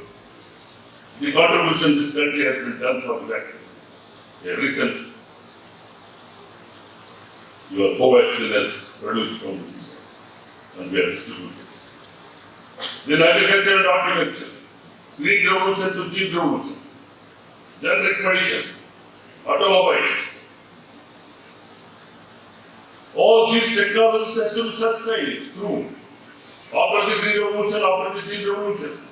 The contribution this country has been done for the vaccine. A recent, your Covaxin has produced from India and we have distributed. Then agriculture and horticulture. Green revolution to cheap revolution, generic medicine, automobiles. All these technologies has to be sustained through after the green revolution, after the green revolution.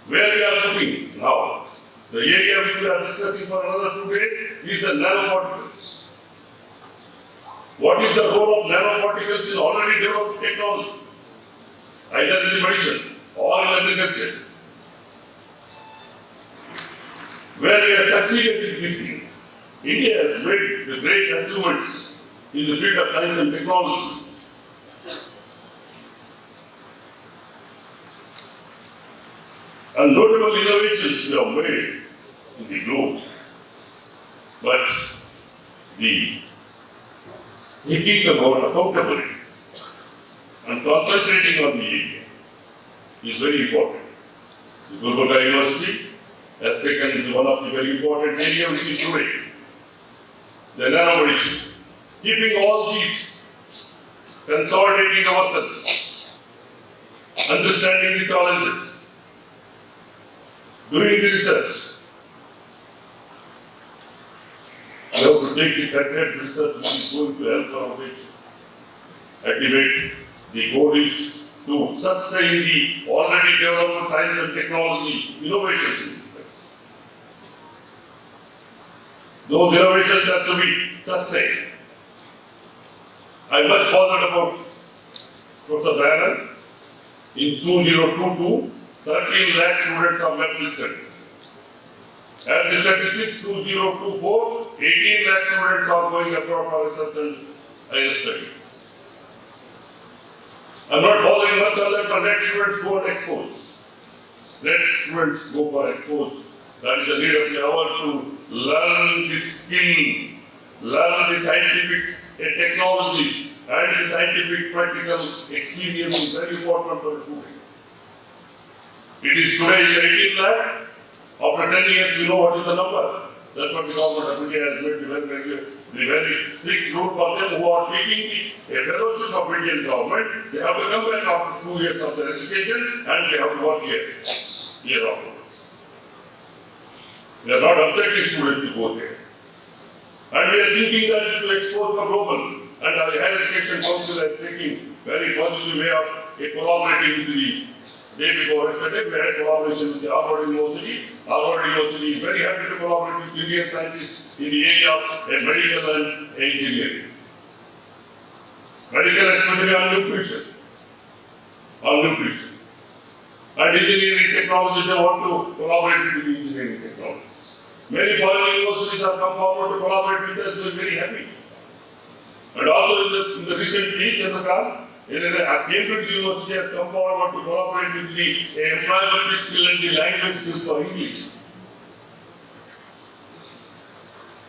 Where we are looking now, the area which we are discussing for another 2 days is the nanoparticles. What is the role of nanoparticles in already developed technology, either in the medicine or in agriculture? Where we have succeeded in these things. India has made the great achievements in the field of science and technology. And notable innovations we have made in the globe. But the thinking about accountability and concentrating on the area is very important. The Gulbarga University has taken one of the very important areas which is today, the nanomedicine. Keeping all these, consolidating ourselves, understanding the challenges, doing the research. We have to take the correct research which is going to help our patient. Ultimately, the goal is to sustain the already developed science and technology innovations in this country. Those innovations have to be sustained. I am much bothered about Professor Bhavan. In 2022, 13 lakh students have left this country. At the statistics 2024, 18 lakh students are going abroad for research and higher studies. I am not bothering much on that, but let students go and expose. Let students go for expose. That is the need of the hour to learn the skill, learn the scientific technologies and the scientific practical experience is very important for the student. It is today 18 lakh. After 10 years, we know what is the number. That's what the government of India has made the very strict rule for them who are taking the fellowship of Indian government. They have to come back after 2 years of their education and they have to work here afterwards. We are not objecting students to go there. And we are thinking that to export for global. And our higher education council is taking very positive way of collaborating with the day before yesterday. We had collaboration with the Harvard University. Harvard University is very happy to collaborate with Indian scientists in the area of medical and engineering. Medical, especially on nutrition. And engineering technology, they want to collaborate with the engineering technologies. Many foreign universities have come forward to collaborate with us. We are very happy. And also in the recently, Chandrakant, Cambridge University has come forward to collaborate with the employability skill and the language skills for English.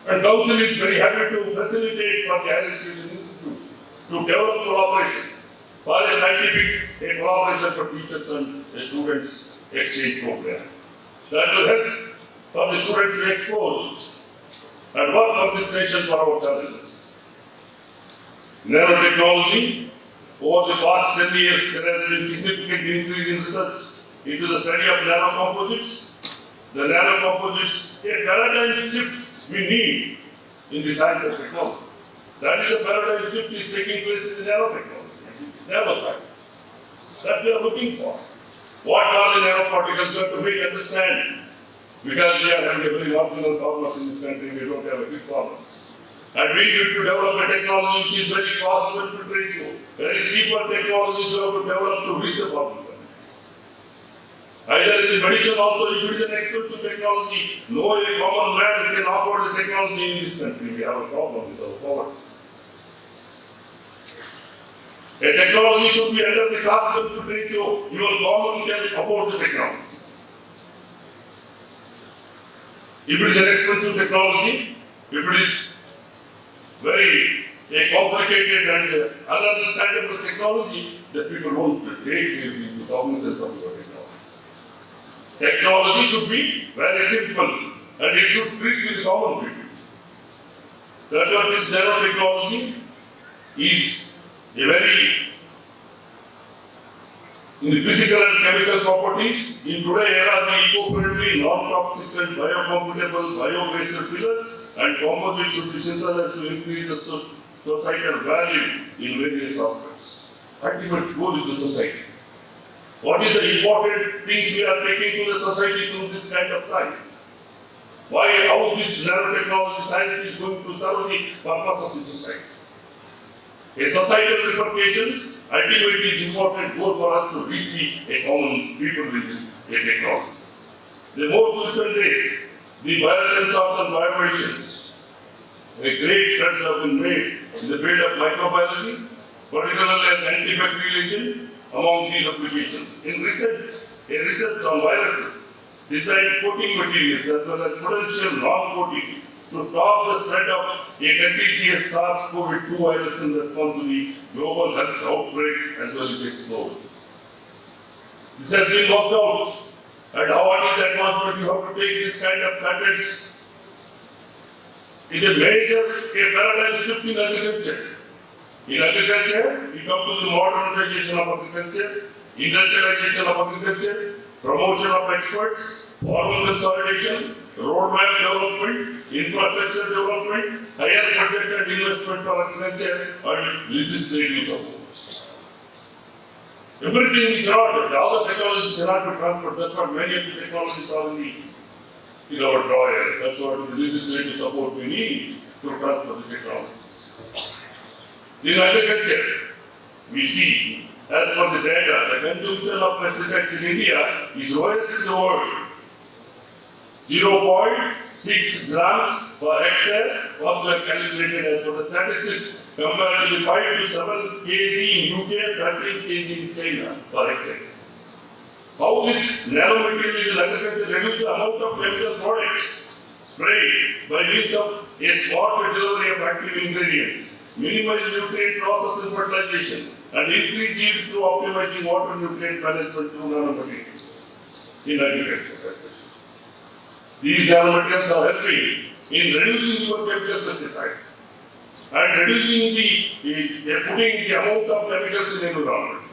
And Council is very happy to facilitate for the higher education institutes to develop collaboration for a scientific collaboration for teachers and students exchange program. That will help for the students to expose and work for this nation for our challenges. Nanotechnology. Over the past 10 years, there has been significant increase in research into the study of nanocomposites. The nanocomposites, a paradigm shift we need in the science of technology. That is the paradigm shift is taking place in the nanotechnology, nanoscience. That we are looking for. What are the nanoparticles? We have to make understand. Because we are having a very marginal farmers in this country, we don't have a big farmers. And we need to develop a technology which is very cost benefit ratio. Very cheaper technologies we have to develop to reach the problem. Either in the medicine also, if it is an expensive technology, no common man can afford the technology in this country. We have a problem with our poverty. A technology should be under the cost benefit ratio, even common can afford the technology. If it is an expensive technology, if it is very complicated and ununderstandable technology, that people won't take the cognizance of your technologies. Technology should be very simple and it should reach to the common people. That's why this nanotechnology is a very In the physical and chemical properties, in today's era, the eco-friendly, non-toxic and biocompatible bio-based fillers and composites should be synthesized to increase the societal value in various aspects. Ultimate goal is the society. What is the important things we are taking to the society through this kind of science? Why, how this nanotechnology science is going to serve the purpose of the society? A societal repercussions ultimately is important goal for us to reach the common people with this technology. The most recent days, the biosensors and biomedicines, a great studies have been made in the field of microbiology, particularly as antibacterial agent among these applications. In research on viruses, designed coating materials as well as potential non-coating to stop the spread of a contagious SARS-CoV-2 virus in response to the global health outbreak as well as explosion. This has been worked out, and what is the advancement you have to take this kind of patents? It is a major paradigm shift in agriculture. In agriculture, we come to the modernization of agriculture, industrialization of agriculture, promotion of experts, farm consolidation, roadmap development, infrastructure development, higher budget and investment for agriculture, and legislative support. Everything we cannot, all the technologies cannot be transferred. That's what many of the technologies are in our drawer. That's what the legislative support we need to transfer the technologies. In agriculture, we see, as per the data, the consumption of pesticides in India is lowest in the world. 0.6 grams per hectare was calculated as per the statistics compared to the 5 to 7 kg in UK, 13 kg in China per hectare. How this nanomaterial is in agriculture reduce the amount of chemical products sprayed by means of a smart delivery of active ingredients, minimize nutrient process in fertilization, and increase yield through optimizing water nutrient management through nanomaterials in agriculture especially. These nanomaterials are helping in reducing your chemical pesticides and reducing putting the amount of chemicals in the environment.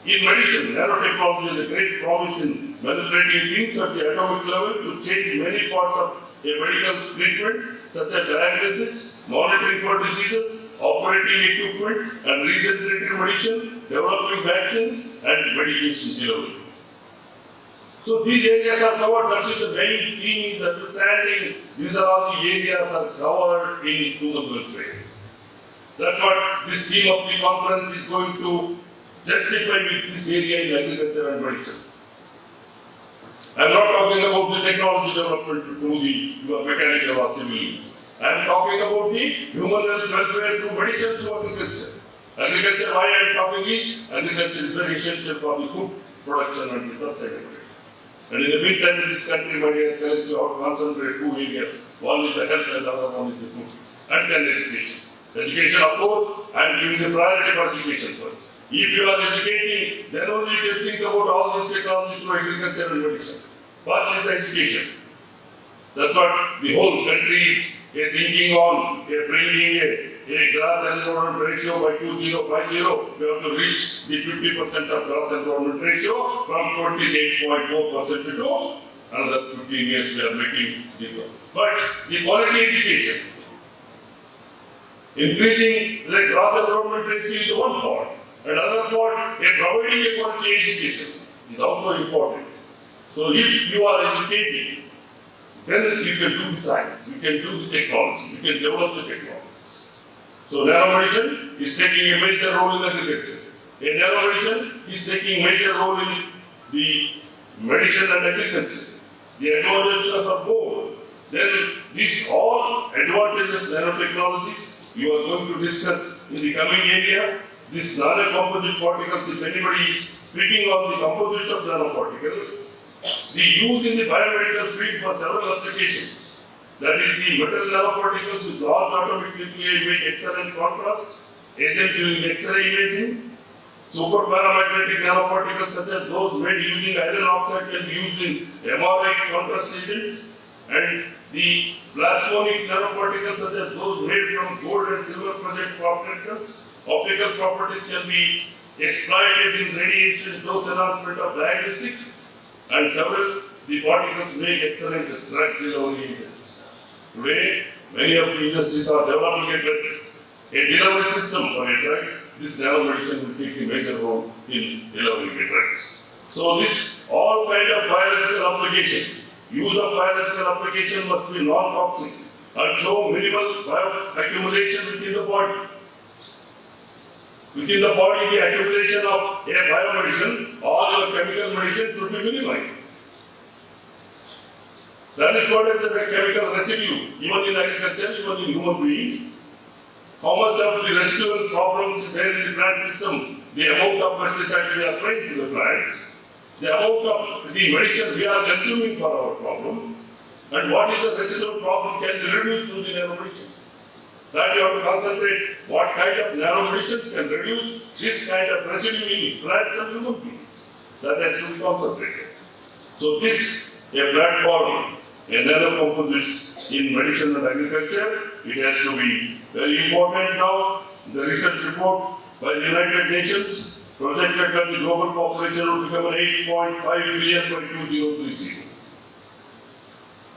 In medicine, nanotechnology has a great promise in manipulating things at the atomic level to change many parts of a medical treatment, such as diagnosis, monitoring for diseases, operating equipment, and regenerative medicine, developing vaccines, and medication delivery. So these areas are covered. That is the main theme is understanding these are all the areas are covered in human welfare. That's what this theme of the conference is going to justify with this area in agriculture and medicine. I am not talking about the technology development through the mechanical or civil. I am talking about the human welfare through medicine through agriculture. Agriculture, why I am talking is, agriculture is very essential for the food production and the sustainability. And in the meantime, in this country, my dear colleagues, we have to concentrate two areas. One is the health and the other one is the food. And then education. Education, of course, I am giving the priority for education first. If you are educating, then only you can think about all this technology through agriculture and medicine. First is the education. That's what the whole country is thinking on, bringing a grass environment ratio by 2050. We have to reach the 50% of grass environment ratio from 28.4% to another 15 years we are making this one. But the quality education, increasing the grass environment ratio is one part. Another part, providing a quality education is also important. So if you are educating, then you can do the science, you can do the technology, you can develop the technologies. So nanomedicine is taking a major role in agriculture. Nanomedicine is taking a major role in the medicine and agriculture. The advantages are both. Then these all advantages nanotechnologies you are going to discuss in the coming area. This nano-composite particles, if anybody is speaking on the composites of nanoparticle, the use in the biomedical field for several applications. That is the metal nanoparticles with large atomic nuclei make excellent contrast, agent during X-ray imaging. Super paramagnetic nanoparticles such as those made using iron oxide can be used in MRI contrast agents. And the plasmonic nanoparticles such as those made from gold and silver project particles, optical properties can be exploited in radiation dose enhancement of diagnostics, and several the particles make excellent drug delivery agents. Today, many of the industries are developing a delivery system for a drug. This nanomedicine will take a major role in delivering the drugs. So this all kind of biological application, use of biological application must be non-toxic and show minimal bioaccumulation within the body. Within the body, the accumulation of a biomedicine or your chemical medicine should be minimized. That is what is the chemical residue, even in agriculture, even in human beings. How much of the residual problems there in the plant system, the amount of pesticides we are applying to the plants, the amount of the medicine we are consuming for our problem, and what is the residual problem can be reduced through the nanomedicine. That you have to concentrate what kind of nanomedicines can reduce this kind of residue in plants and human beings. That has to be concentrated. So this, a platform, a nanocomposites in medicine and agriculture, it has to be very important now. The recent report by the United Nations projected that the global population will become 8.5 billion by 2030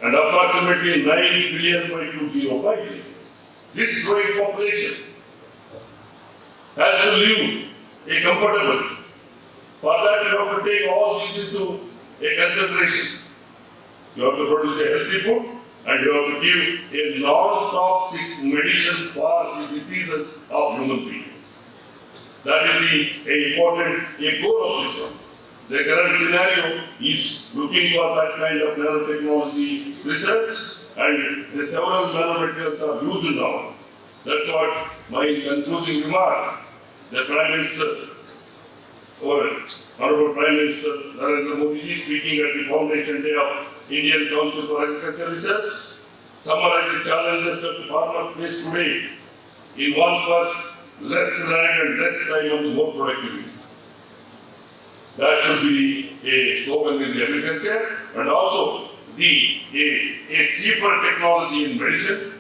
and approximately 9 billion by 2050. This growing population has to live a comfortable. For that, you have to take all these into a consideration. You have to produce a healthy food and you have to give a non-toxic medicine for the diseases of human beings. That is the important goal of this one. The current scenario is looking for that kind of nanotechnology research, and the several nanomaterials are used now. That's what my concluding remark. The Prime Minister, Honorable Prime Minister Narendra Modi ji, speaking at the Foundation Day of Indian Council for Agriculture Research, summarized the challenges that the farmers face today in one verse: less land and less time and more productivity. That should be a slogan in the agriculture, and also a cheaper technology in medicine.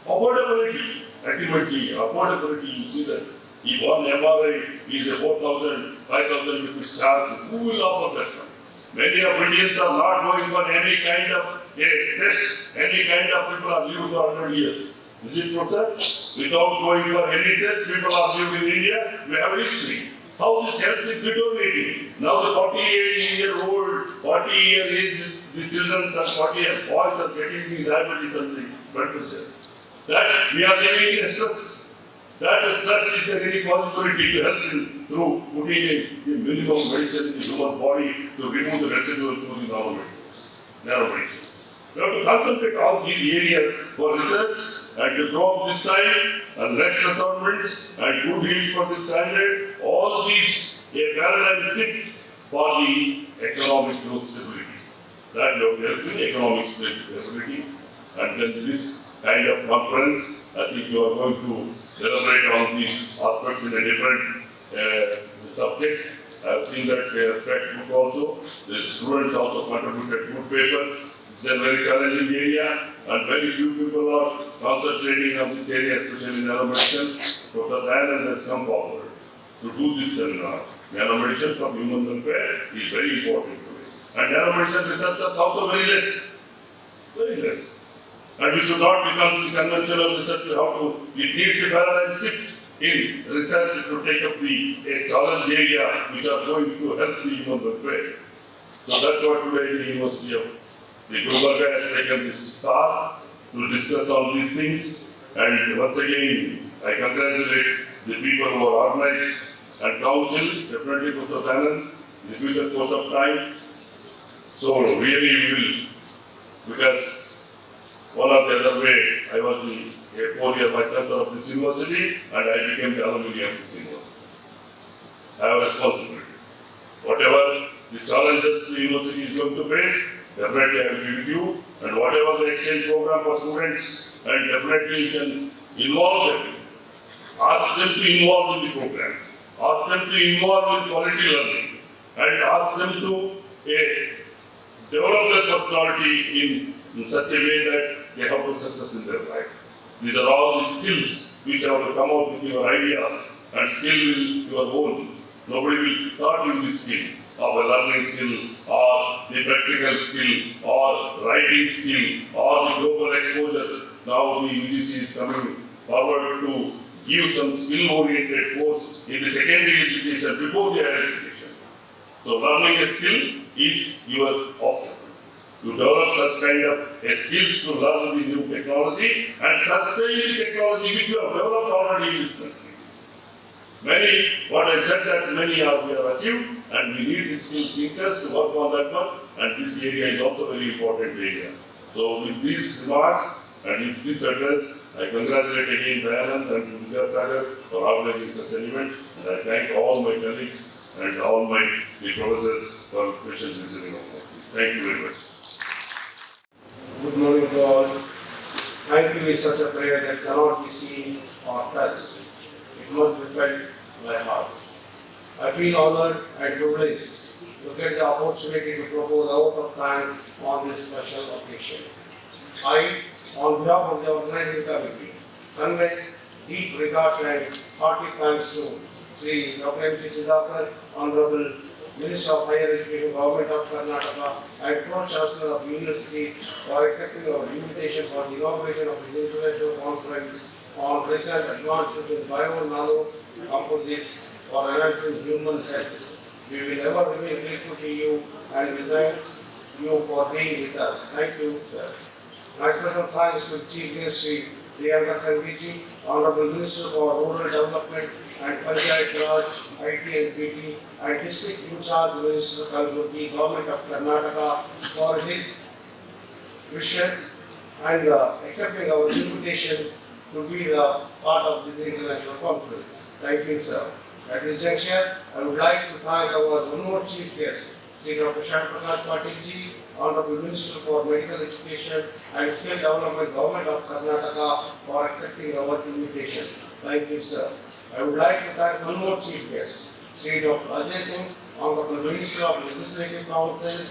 Affordability, ultimately, affordability, you see that if one MRI is a 4,000, 5,000 rupees charge, who will offer that one? Many of Indians are not going for any kind of a test, any kind of people are living for 100 years. Is it true, sir? Without going for any test, people are living in India. We have history. How this health is deteriorating. Now the 48-year-old, 40-year age, the children and 40-year boys are getting the diabetes and the blood pressure. That we are living in stress. That stress is the really possibility to help through putting a minimum medicine in the human body to remove the residual through the nanomedicines. We have to concentrate on these areas for research and to grow up this time and less assortments and good yields for the standard. All these a paradigm shift for the economic growth stability. That will help in economic stability. And then this kind of conference, I think you are going to elaborate on these aspects in a different subjects. I have seen that fact book also. The students also contributed good papers. It's a very challenging area, and very few people are concentrating on this area, especially nanomedicine. Professor Jnana has come forward to do this seminar. Nanomedicine for human welfare is very important today. And nanomedicine research is also very less. Very less. And we should not become the conventional research. It needs a paradigm shift in research to take up the challenge area which are going to help the human welfare. So that's what today the University of Gulbarga has taken this task to discuss on these things. And once again, I congratulate the people who are organized and council, definitely Professor Jnana, in the future course of time. So really we will, because one or the other way, I was the 4-year vice chancellor of this university and I became the alumni of this university. I have a responsibility. Whatever the challenges the university is going to face, definitely I will be with you. And whatever the exchange program for students, and definitely you can involve them. Ask them to involve in the programs. Ask them to involve in quality learning. And ask them to develop their personality in such a way that they have to success in their life. These are all the skills which have to come out with your ideas and skill your own Nobody will taught you this skill of a learning skill or the practical skill or writing skill or the global exposure. Now the UGC is coming forward to give some skill-oriented course in the secondary education before the higher education. So learning a skill is your option. You develop such kind of skills to learn the new technology and sustain the technology which you have developed already in this country. Many, what I said that many we have achieved, and we need the skilled thinkers to work on that one, and this area is also a very important area. So with these remarks and with this address, I congratulate again Bhavan and Ganga for organizing such an event, and I thank all my colleagues and all my professors for patient listening. Thank you very much. Good morning to all. Thank you is such a prayer that cannot be seen or touched. It must be felt by heart. I feel honored and privileged to get the opportunity to propose a vote of thanks on this special occasion. I, on behalf of the organizing committee, convey deep regards and hearty thanks to Sri Dr. M.C. Sudhakar, Honorable Minister of Higher Education, Government of Karnataka, and Pro-Chancellor of Universities for accepting our invitation for the inauguration of this international conference on recent advances in BIO-NANO composites for enhancing human health. We will ever remain grateful to you and we thank you for being with us. Thank you, sir. My special thanks to Chief Guest Sri Priyanka Khargiji, Honorable Minister for Rural Development and Panchayat Raj, IT and PT, and District In Charge Minister Kalaburagi, Government of Karnataka, for his wishes and accepting our invitations to be the part of this international conference. Thank you, sir. At this juncture, I would like to thank our one more chief guest, Sri Dr. Prakash Patilji, Honorable Minister for Medical Education and Skill Development, Government of Karnataka, for accepting our invitation. Thank you, sir. I would like to thank one more chief guest, Sri Dr. Ajay Singh, Honorable Minister of Legislative Council,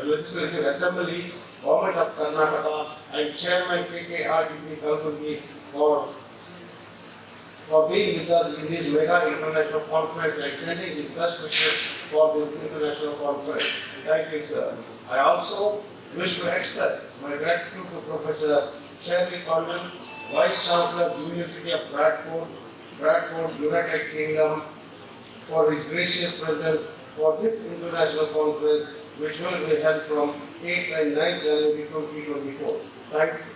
Legislative Assembly, Government of Karnataka, and Chairman KKRDP Kalaburagi for being with us in this mega international conference and sending his best wishes for this international conference. Thank you, sir. I also wish to express my gratitude to Professor Shirley Condon, Vice Chancellor of the University of Bradford, United Kingdom, for his gracious presence for this international conference, which will be held from 8th and 9th January 2024. Thank you.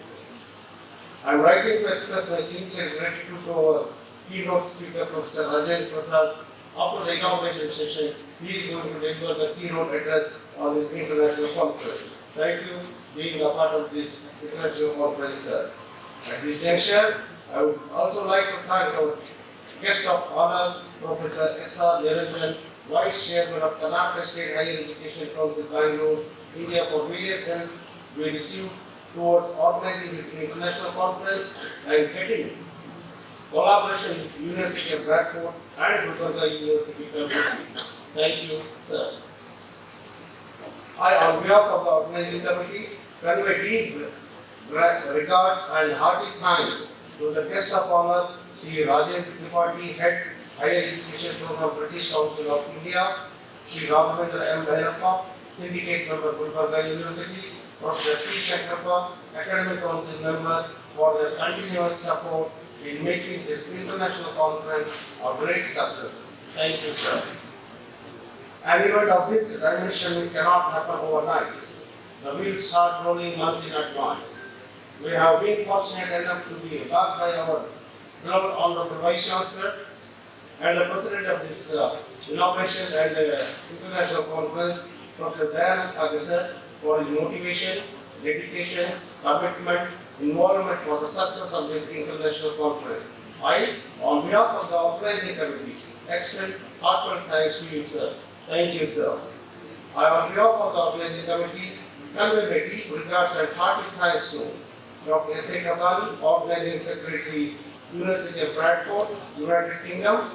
I am writing to express my sincere gratitude to our keynote speaker, Professor Rajendra Prasad. After the inauguration session, he is going to deliver the keynote address on this international conference. Thank you for being a part of this international conference, sir. At this juncture, I would also like to thank our guest of honor, Professor S.R. Niranjan, Vice Chairman of Karnataka State Higher Education Council, Bangalore, India, for various helps we received towards organizing this international conference and getting collaboration with University of Bradford and Gulbarga University. Thank you, sir. I, on behalf of the organizing committee, convey deep regards and hearty thanks to the guest of honor, Sri Rajendra Tripathi, Head Higher Education Program, British Council of India, Sri Raghavendra M. Bhairappa, Syndicate Member, Gulbarga University, Professor T. Chakrappa, Academic Council Member, for their continuous support in making this international conference a great success. Thank you, sir. An event of this dimension cannot happen overnight. The wheels start rolling months in advance. We have been fortunate enough to be backed by our beloved Honorable Vice Chancellor and the President of this inauguration and international conference, Professor Jnana, for his motivation, dedication, commitment, involvement for the success of this international conference. I, on behalf of the organizing committee, extend heartfelt thanks to you, sir. Thank you, sir. I, on behalf of the organizing committee, convey my deep regards and hearty thanks to Dr. S.A. Kabani, Organizing Secretary, University of Bradford, United Kingdom,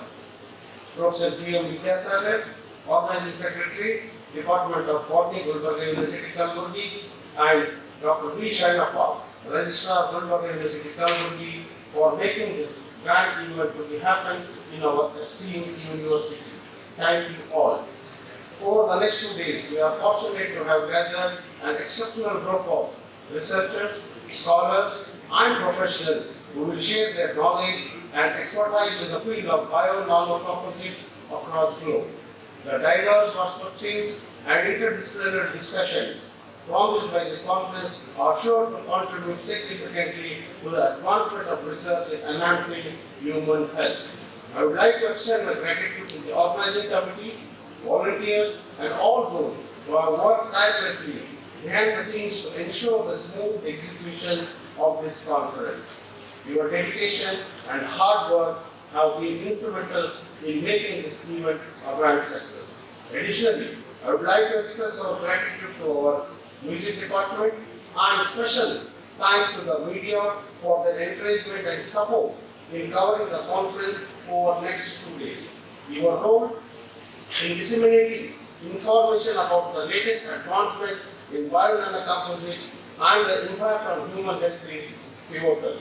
Professor G.M. Vidyasagar, Organizing Secretary, Department of Botany, Gulbarga University, Kalaburagi, and Dr. V. Shainappa, Registrar, Gulbarga University, Kalaburagi, for making this grand event to be happen in our esteemed university. Thank you all. Over the next 2 days, we are fortunate to have gathered an exceptional group of researchers, scholars, and professionals who will share their knowledge and expertise in the field of bio-nano composites across the globe. The diverse perspectives and interdisciplinary discussions promised by this conference are sure to contribute significantly to the advancement of research in enhancing human health. I would like to extend my gratitude to the organizing committee, volunteers, and all those who have worked tirelessly behind the scenes to ensure the smooth execution of this conference. Your dedication and hard work have been instrumental in making this event a grand success. Additionally, I would like to express our gratitude to our music department and special thanks to the media for their encouragement and support in covering the conference over the next 2 days. Your role in disseminating information about the latest advancement in bio-nano composites and the impact on human health is pivotal.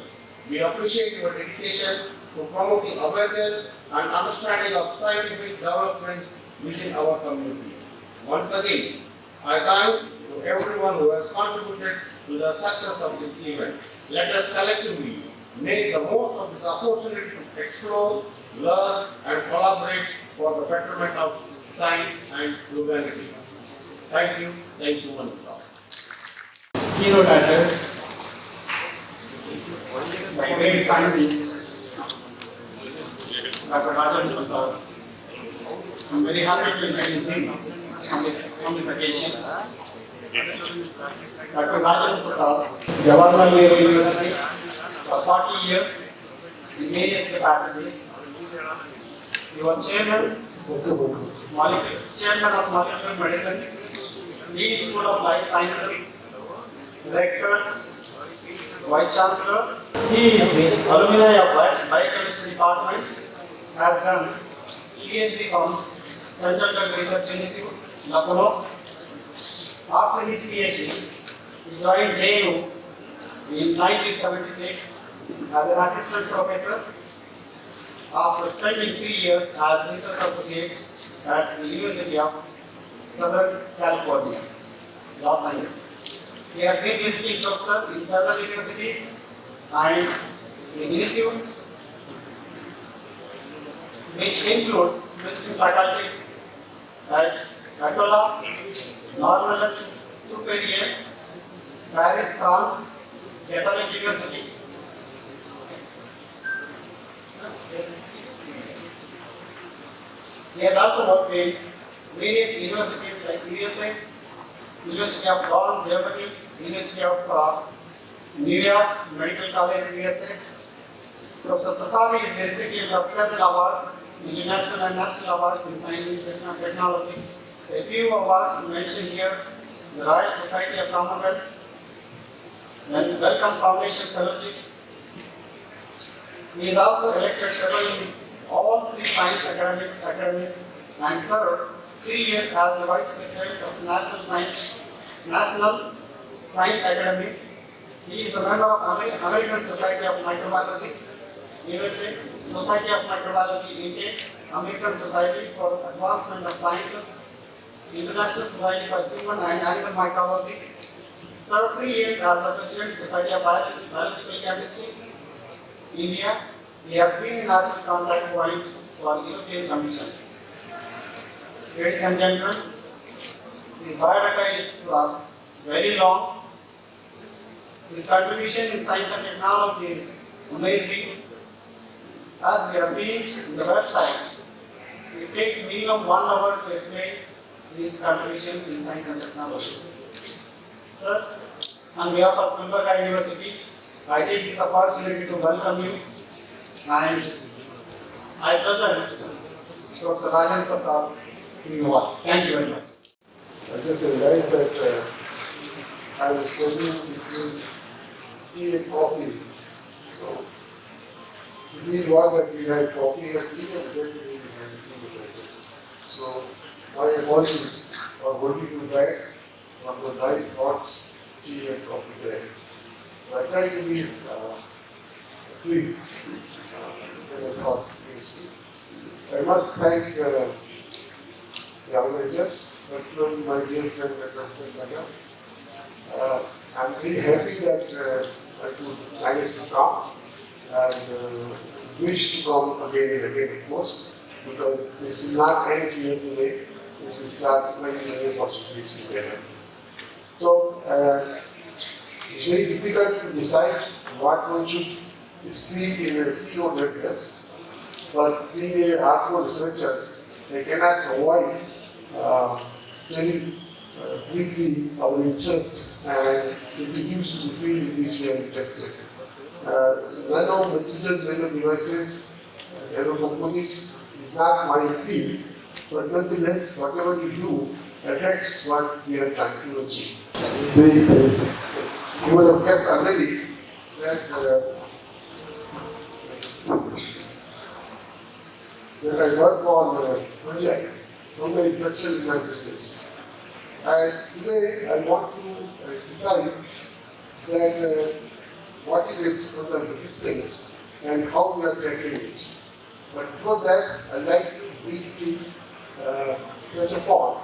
We appreciate your dedication to promoting awareness and understanding of scientific developments within our community. Once again, I thank everyone who has contributed to the success of this event. Let us collectively make the most of this opportunity to explore, learn, and collaborate for the betterment of science and humanity. Thank you, one and all. Keynote address by great scientist Dr. Rajan Prasad. I'm very happy to introduce him on this occasion. Dr. Rajan Prasad, Jawaharlal University for 40 years in various capacities. He was chairman of Molecular Medicine, Dean School of Life Sciences, Rector, Vice Chancellor. He is the alumni of Biochemistry Department, has done PhD from Central Drug Research Institute, Lucknow. After his PhD, he joined JNU in 1976 as an assistant professor. After spending 3 years as research associate at the University of Southern California, Los Angeles. He has been visiting professor in several universities and in institutes, which includes visiting faculties at École Normale Supérieure, Paris, France, Catholic University. He has also worked in various universities like USA, University of Bonn, Germany, University of New York, Medical College, USA. Professor Prasad is the recipient of several awards, international and national awards in science and technology. A few awards to mention here: the Royal Society of Commonwealth, and Wellcome Foundation Fellowships. He is also elected fellow in all 3 science academies and served 3 years as the Vice President of National Science Academy. He is the member of American Society of Microbiology, USA, Society of Microbiology, UK, American Society for Advancement of Sciences, International Society for Human and Animal Mycology. Served 3 years as the President, Society of Biological Chemistry, India. He has been a national contact point for European Commissions. Ladies and gentlemen, his biodata is very long. His contribution in science and technology is amazing. As we have seen in the website, it takes minimum 1 hour to explain his contributions in science and technology. Sir, on behalf of Gulbarga University, I take this opportunity to welcome you, and I present Dr. Rajan Prasad to you all. Thank you very much. I just realized that I was studying between tea and coffee. So the deal was that we had coffee and tea, and then we had tea breakfast. So my apologies for holding you back from the nice hot tea and coffee break. So I tried to be brief, then I thought, I must thank the organizers, particularly my dear friend Dr. Saga. I'm very happy that I could manage to come and wish to come again and again, of course, because this will not end here today. It will start many, many opportunities together. So, it's very difficult to decide what one should speak in a keynote address, but being a hardcore researchers, they cannot avoid telling briefly our interest and introduce the field in which we are interested. Nano materials, nano devices, nano composites is not my field, but nonetheless, whatever we do affects what we are trying to achieve. You will have guessed already that I work on fungi. Fungal infection is my business. And today I want to emphasize that what is fungal resistance and how we are tackling it. But before that, I'd like to briefly touch upon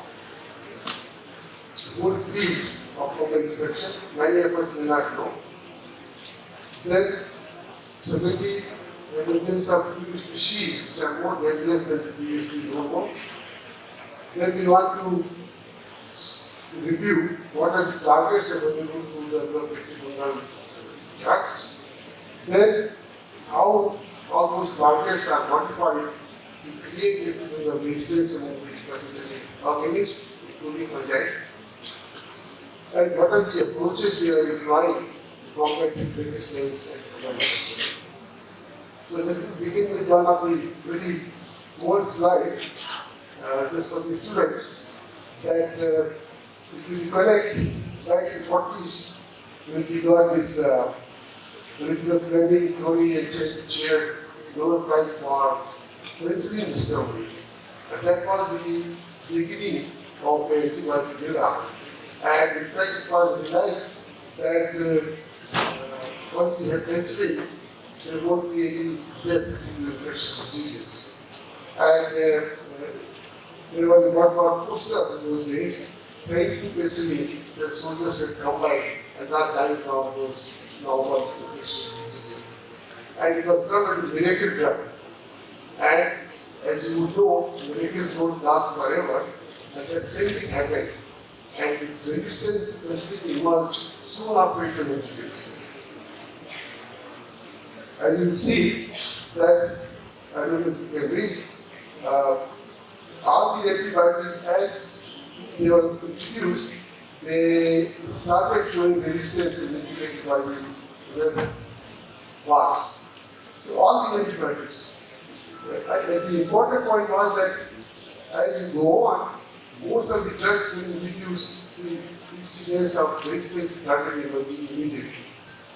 the whole field of fungal infection. Many of us may not know. Then, 70 emergence of new species which are more dangerous than previously known ones. Then we want to review what are the targets available to develop antifungal drugs. Then how all those targets are modified to create antifungal resistance among these particular organisms, including fungi. And what are the approaches we are employing to combat resistance and fungal infection. So let me begin with one of the very old slide, just for the students, that if you recollect, back in 40s, when we got this Elizabeth Fleming, Crowley and shared Nobel Prize for penicillin discovery. And that was the beginning of a antibiotic era. And in fact, it was realized that once we have penicillin, there won't be any death due to infectious diseases. And there was a Bradford poster in those days, thanking penicillin that soldiers had come by and not dying from those normal infectious diseases. And it was termed as a miracle drug. And as you would know, miracles don't last forever, and that same thing happened. And the resistance to penicillin emerged soon after it was introduced. And you see that, I don't know if you can read, all the antibiotics as they were introduced, they started showing resistance indicated by the red bars. So all the antibiotics. The important point was that as you go on, most of the drugs when introduced, the incidence of resistance started emerging immediately.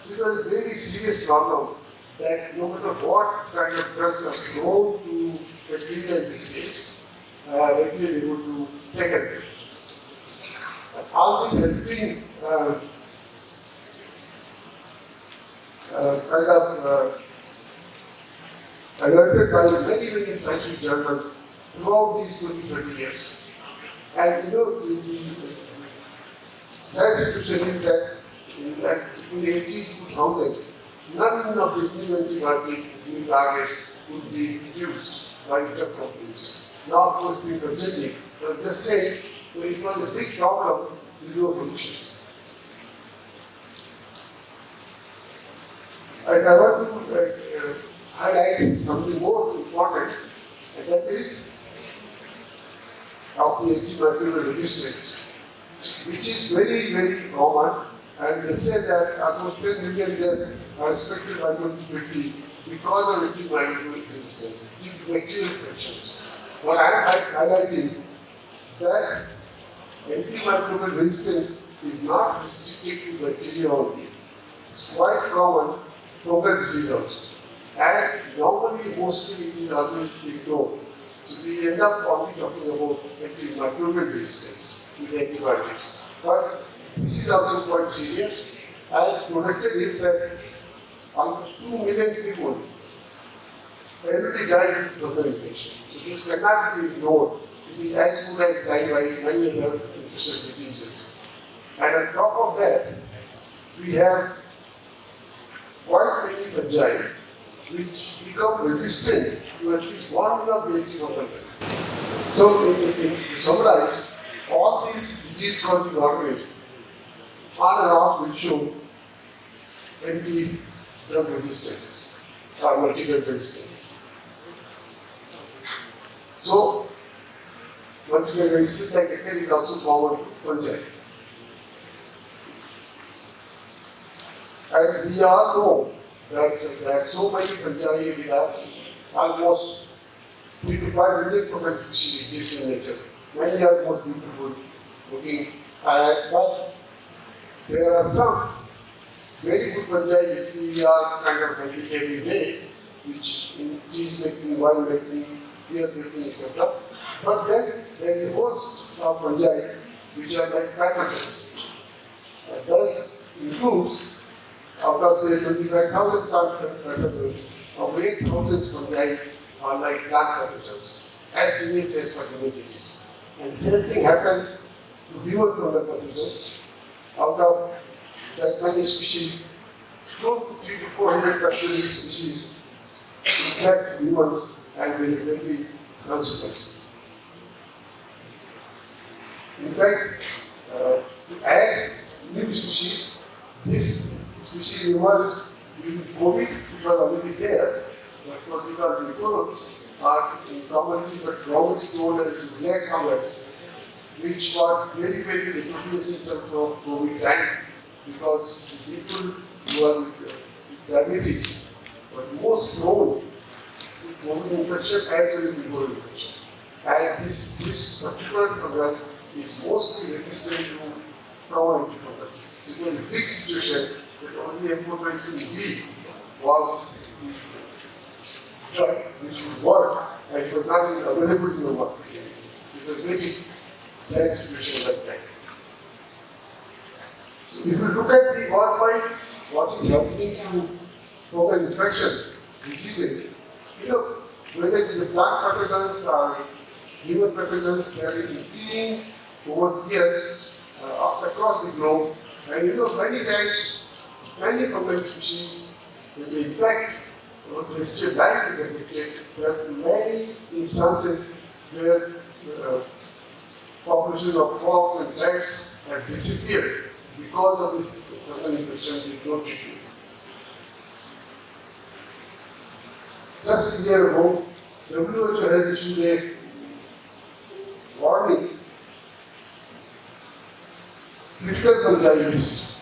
So it was a very serious problem that no matter what kind of drugs are thrown to bacteria in this stage, bacteria is able to tackle them. All this has been alerted by many, many scientific journals throughout these 20-30 years. And you know, the sad situation is that between 80 to 2000, none of the new antibiotic new targets would be produced by the drug companies. Now, of course, things are changing. But I'm just saying, so it was a big problem with no solutions. And I want to highlight something more important, and that is of the antimicrobial resistance, which is very, very common. And they say that almost 10 million deaths are expected by 2050 because of antimicrobial resistance due to bacterial infections. But I am highlighting that antimicrobial resistance is not restricted to bacteria only. It's quite common fungal disease also. And normally, mostly it is always ignored. So we end up only talking about antimicrobial resistance with antibiotics. But this is also quite serious. And projected is that almost 2 million people every day die with fungal infection. So this cannot be ignored it is as good as dying by many other infectious diseases. And on top of that, we have quite many fungi which become resistant to at least one of the 81 countries. So, to summarize, all these disease-causing organisms on and off will show anti-drug resistance or multi-drug resistance. So, multi-drug resistance, like I said, is also common to fungi. And we all know that there are so many fungi with us, almost 3 to 5 million fungal species exist in nature. Many are most beautiful looking, but there are some very good fungi which we are kind of handling every day, which in cheese making, wine making, beer making, etc. But then there is a host of fungi which are like pathogens. That includes, out of say 25,000 plant pathogens, of 8,000 fungi are like plant pathogens, as serious as for human disease. And same thing happens to human fungal pathogens. Out of that many species, close to 300 to 400 pathogenic species infect humans and will have deadly consequences. In fact, to add new species, this species emerged during COVID, which was already there, but what we call microbes are commonly but wrongly known as black fungus, which was very, very notorious in terms of COVID time, because people who are with diabetes were most prone to COVID infection as well as liver infection. And this particular fungus is mostly resistant to common antifungus. It was a big situation that only amphotericin B was the drug which would work, and it was not even available in the market. So it was a very sad situation like that. So if you look at the worldwide, what is happening to fungal infections, diseases, whether it is the plant pathogens or human pathogens, they are increasing over the years across the globe. And many times, many fungal species, when they infect, terrestrial life is affected. There are many instances where population of frogs and rats have disappeared because of this fungal infection with no treatment. Just a year ago, WHO has issued a warning. Critical fungi list.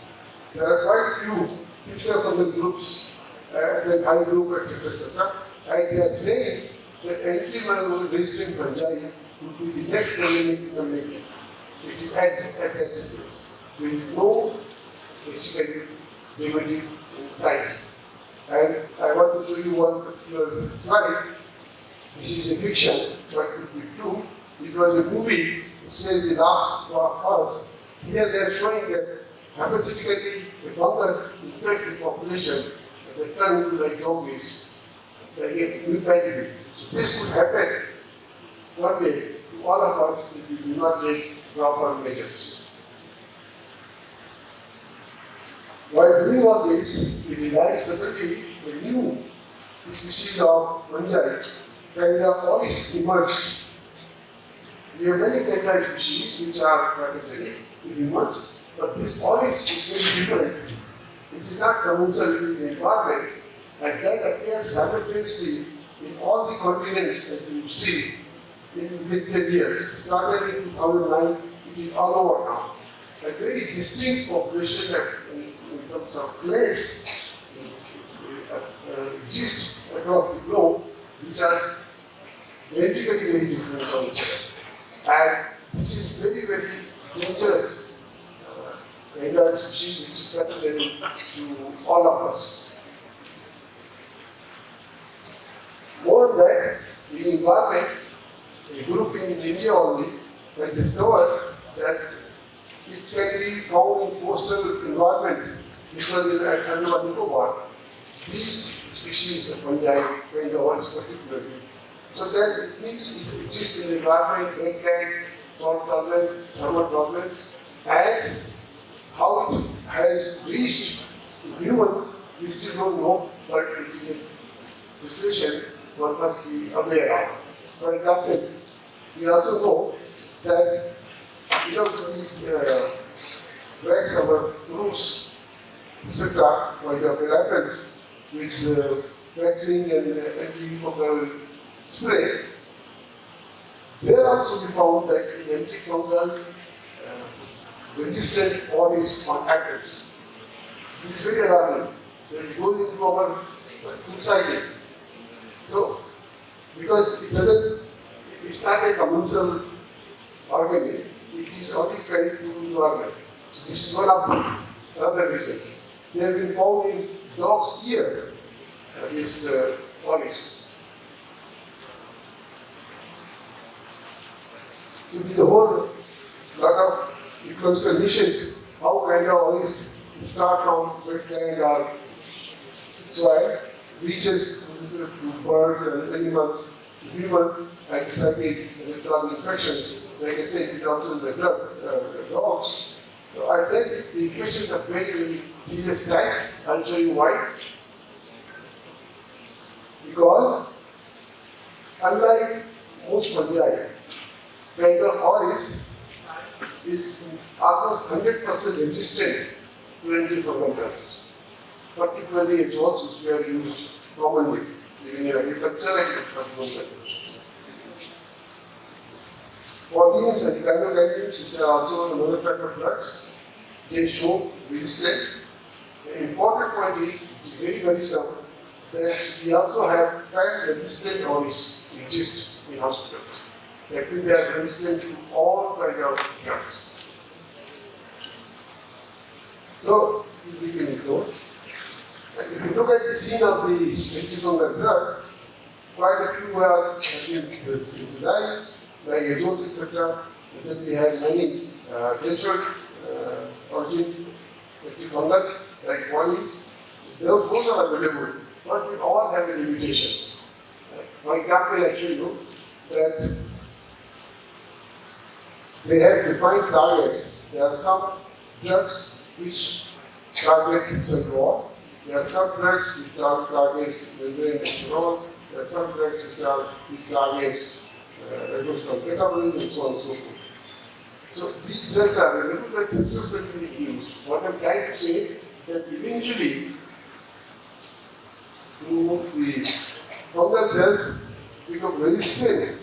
There are quite a few critical fungal groups, like high group, etc., and they are saying that antimalarial resistant fungi would be the next pandemic in the making. It is at that stage, with no basically remedy in sight. And I want to show you one particular slide. This is a fiction, but it could be true. It was a movie which says The Last of Us. Here they are showing that hypothetically a fungus infects the population and they turn into like zombies, like a new pandemic. So this could happen one day to all of us if we do not take proper measures. While doing all this, we realize suddenly a new species of fungi, Ganga always emerged. We have many Ganga species which are pathogenic to humans, but this always is very different. It is not commensal with the environment, and that appears simultaneously in all the continents that you see in within 10 years. It started in 2009, it is all over now. A very distinct population in terms of clades exist across the globe, which are genetically very different from each other. And this is very, very dangerous Ganga species which is pathogenic to all of us. More than that, the environment, a group in India only, has discovered that it can be found in coastal environment. This was in Nicobar. These species of fungi, Ganga ones particularly, So then it means it exists in the environment, wetland, salt tolerance, thermal tolerance, and how it has reached to humans, we still don't know, but it is a situation one must be aware of. For example, we also know that we wax our fruits, etc., for example, apples, with waxing and antifungal spray. There also we found that in antifungal resistant bodies on apples. It is very alarming. When it goes into our food cycle. So, because it's not a commensal organism, it is only carried to the environment. So this is one of these, another reasons. They have been found in dogs' ear, these bodies. So there is a whole lot of ecological niches, how kind of oils start from wetland or soil, reaches to birds and animals, to humans, and exactly cause infections. Like I said, it is also in the dogs. So I think the infections are very, very serious type. I'll show you why. Because unlike most fungi, kind of oils is almost 100% resistant to antifungal drugs, particularly azoles which were used commonly even in agriculture and agricultural. Pollens and chemokines, which are also another type of drugs, they show resistant. The important point is, it is very worrisome, that we also have plant-resistant oils exist in hospitals. That means they are resistant to all kinds of drugs. So, we can ignore. And if you look at the scene of the antifungal drugs, quite a few have been synthesized, like azoles, etc. And then we have many natural origin antifungals, like pollens. Those are available, but we all have limitations. For example, I show you that they have defined targets. There are some drugs which target cell wall. There are some drugs which targets membrane sterols. There are some drugs which targets reduced metabolism and so on and so forth. So these drugs are available and successfully used. What I'm trying to say that eventually, the fungal cells become resistant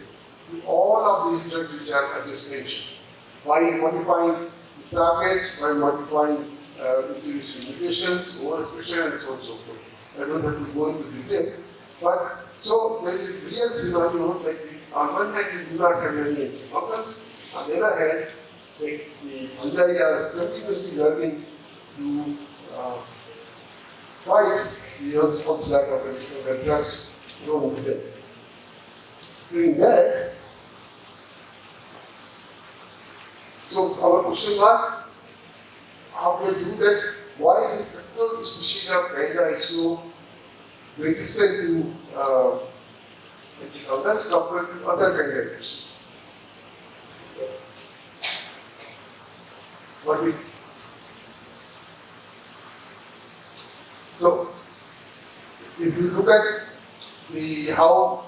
to all of these drugs which I just mentioned. By modifying the targets, by modifying introducing mutations, overexpression, and so on and so forth. I don't have to go into details. But so there is a real scenario that on one hand we do not have any antifungals, on the other hand, like the fungi are continuously learning to fight the onslaught of antifungal drugs thrown to them. Doing that, so our question was, how do they do that? Why this particular species of Ganga is so resistant to antifungals compared to other Gangas? So, if you look at how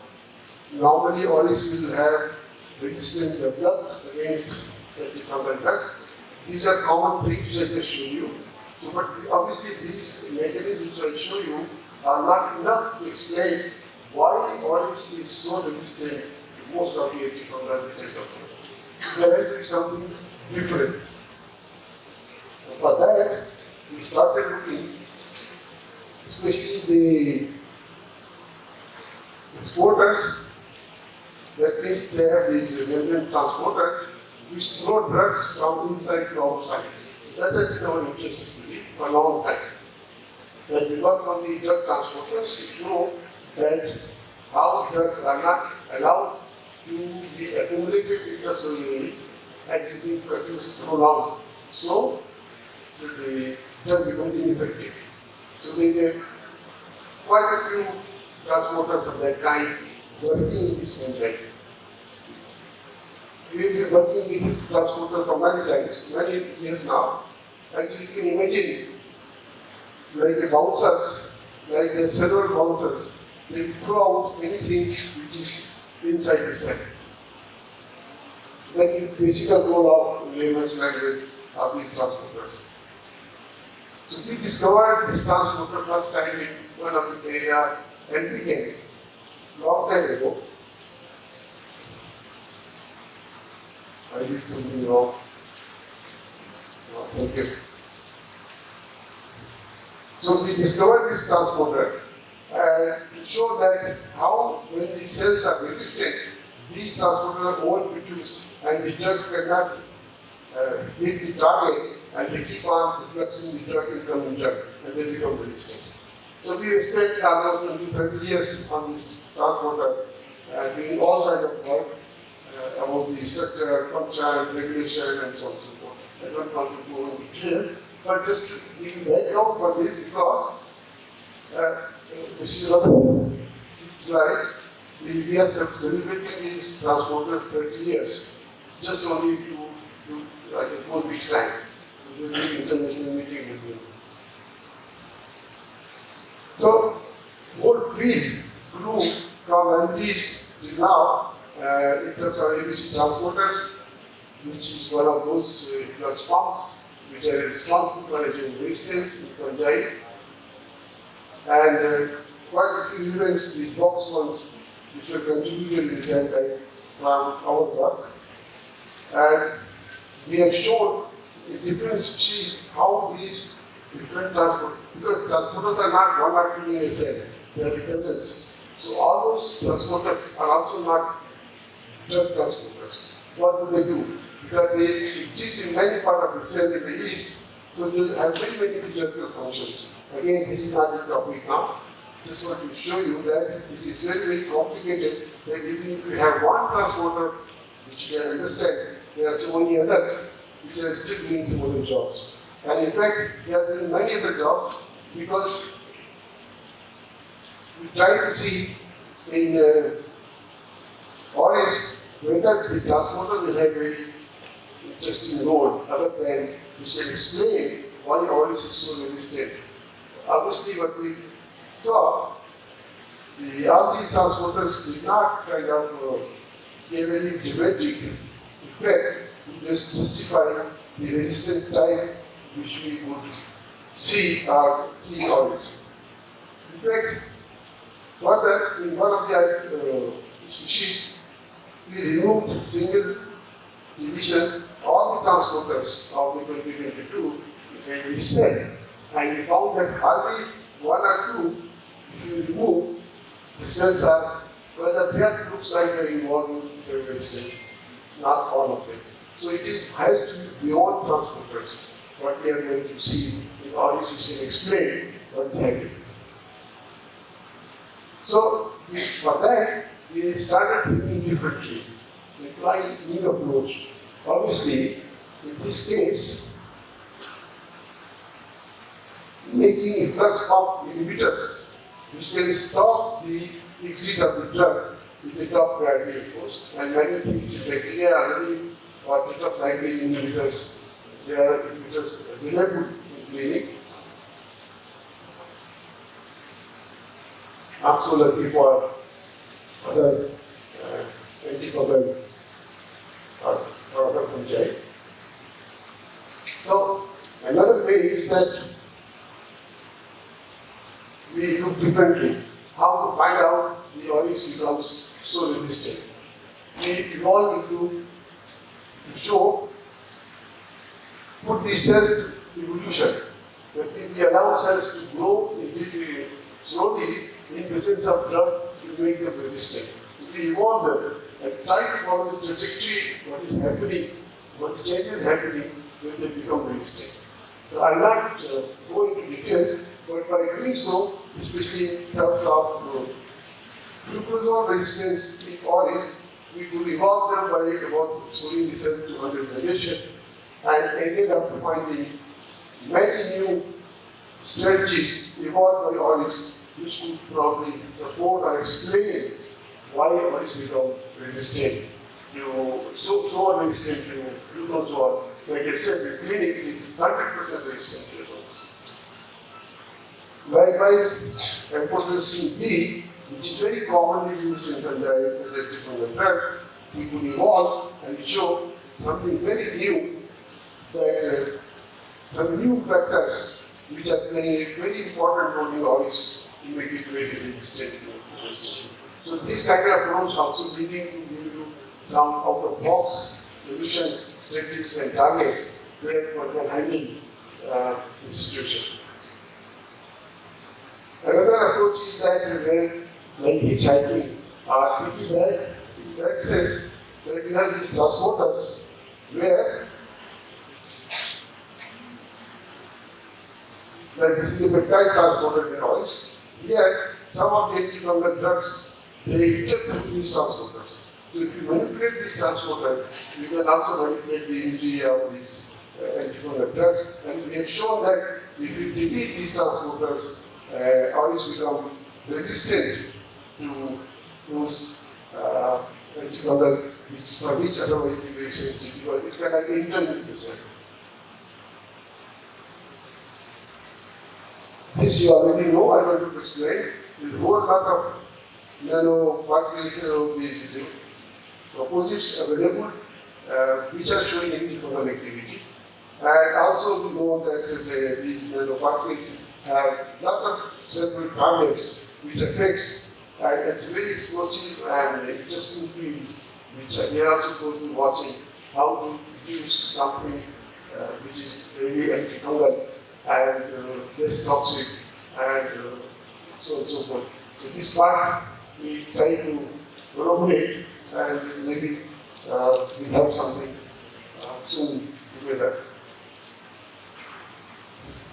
normally oils will have resistant developed against antifungal drugs, these are common things which I just showed you. So, but obviously these mechanisms which I show you are not enough to explain why oils is so resistant to most of the antifungal which I talked about. There has to be something different. And for that, we started looking, especially the exporters, that means they have these membrane transporters which throw drugs from inside to outside. That has been our interest really for a long time. That we work on the drug transporters to show that how drugs are not allowed to be accumulated intracellularly and to be produced through lung. So the drug becomes ineffective. So there is quite a few transporters of that kind working in this membrane. We have been working with this transporter for many times, many years now. And so you can imagine, like the bouncers, like the several bouncers, they throw out anything which is inside the cell. That is the basic role of layman's language of these transporters. So we discovered this transporter first time in one of the area and weekends, long time ago. I did something wrong. No, thank you. So we discovered this transporter to show that how when the cells are resistant, these transporters are overproduced and the drugs cannot hit the target and they keep on refluxing the drug incoming drug and they become resistant. So we spent almost 20-30 years on this transporter doing all kinds of work about the structure, function, regulation and so on and so forth. I don't want to go into detail, but just to give you background for this because this is another slide. We are celebrating these transporters 30 years, just only to like 4 weeks time. So we will international meeting with me. So whole field grew from 90s to now in terms of ABC transporters, which is one of those flux pumps which are responsible for agent resistance in fungi. And quite a few events, the box ones, which were contributed in the time from our work. And we have shown in different species how these different transporters, because transporters are not one or two in a cell, they are dozens. So all those transporters are also not drug transporters. What do? Because they exist in many parts of the cell in the yeast, so they have many physiological functions. Again, this is not the topic now. Just want to show you that it is very complicated, that even if you have one transporter, which you can understand, there are so many others which are still doing some other jobs. And in fact, they are doing many other jobs because we try to see in orange whether the transporter will have very interesting role other than which can explain why orange is so resistant. Obviously, what we saw, all these transporters did not kind of give any dramatic effect to just justify the resistance type which we would see always. In fact, further, in one of the species, we removed single deletions, all the transporters of the 2022 in a cell, and we found that hardly one or two, if you remove, the cells are, well, that looks like they're involved in the resistance, not all of them. So it has to be beyond transporters, what we are going to see in all this, which can explain what is happening. So for that, we started thinking differently, applying new approach. Obviously, in this case, making efflux pump inhibitors, which can stop the exit of the drug, is a top priority, of course. And many things in bacteria already, or tetracycline inhibitors, they are inhibitors available in clinic. Absolutely for other antifungal or for other fungi. So another way is that we look differently. How to find out the oryx becomes so resistant. We evolved to show, put these cells to evolution. That we allow cells to grow slowly in presence of drug to make them resistant. So we evolve them and try to follow the trajectory, what is happening, what the changes happening when they become resistant. So I'll not go into details, but by doing so, especially in terms of fluclosone resistance in orange, we could evolve them by about exposing the cells to 100 generation and ended up finding many new strategies evolved by orange which could probably support or explain why oils become resistant to, so resistant to glucose or, like I said, the clinic is 100% resistant to glucose. Likewise, amphotericin B, which is very commonly used in fungi projected from the drug, we could evolve and show something very new, that some new factors which are playing a very important role in oils to make it very resistant to resistant. So this kind of approach also leading to give you some out-of-box solutions, strategies and targets where one can handle the situation. Another approach is that where, like hitchhiking or piggyback, in that sense that you have these transporters where, like this is a peptide transporter in oils, here some of the antifungal drugs, they enter through these transporters. So if you manipulate these transporters, you can also manipulate the entry of these antifungal drugs, and we have shown that if you delete these transporters, oils become resistant to those antifungals for which otherwise it is very sensitive, because it can enter into the cell. This you already know, I want to explain. There's a whole lot of nanoparticles, these composites available which are showing antifungal activity. And also we know that these nanoparticles have a lot of several targets which affects, and it's very explosive and interesting field which we are also going to be watching how to produce something which is really antifungal and less toxic and so on and so forth. So this part we try to elaborate and maybe we have something soon together.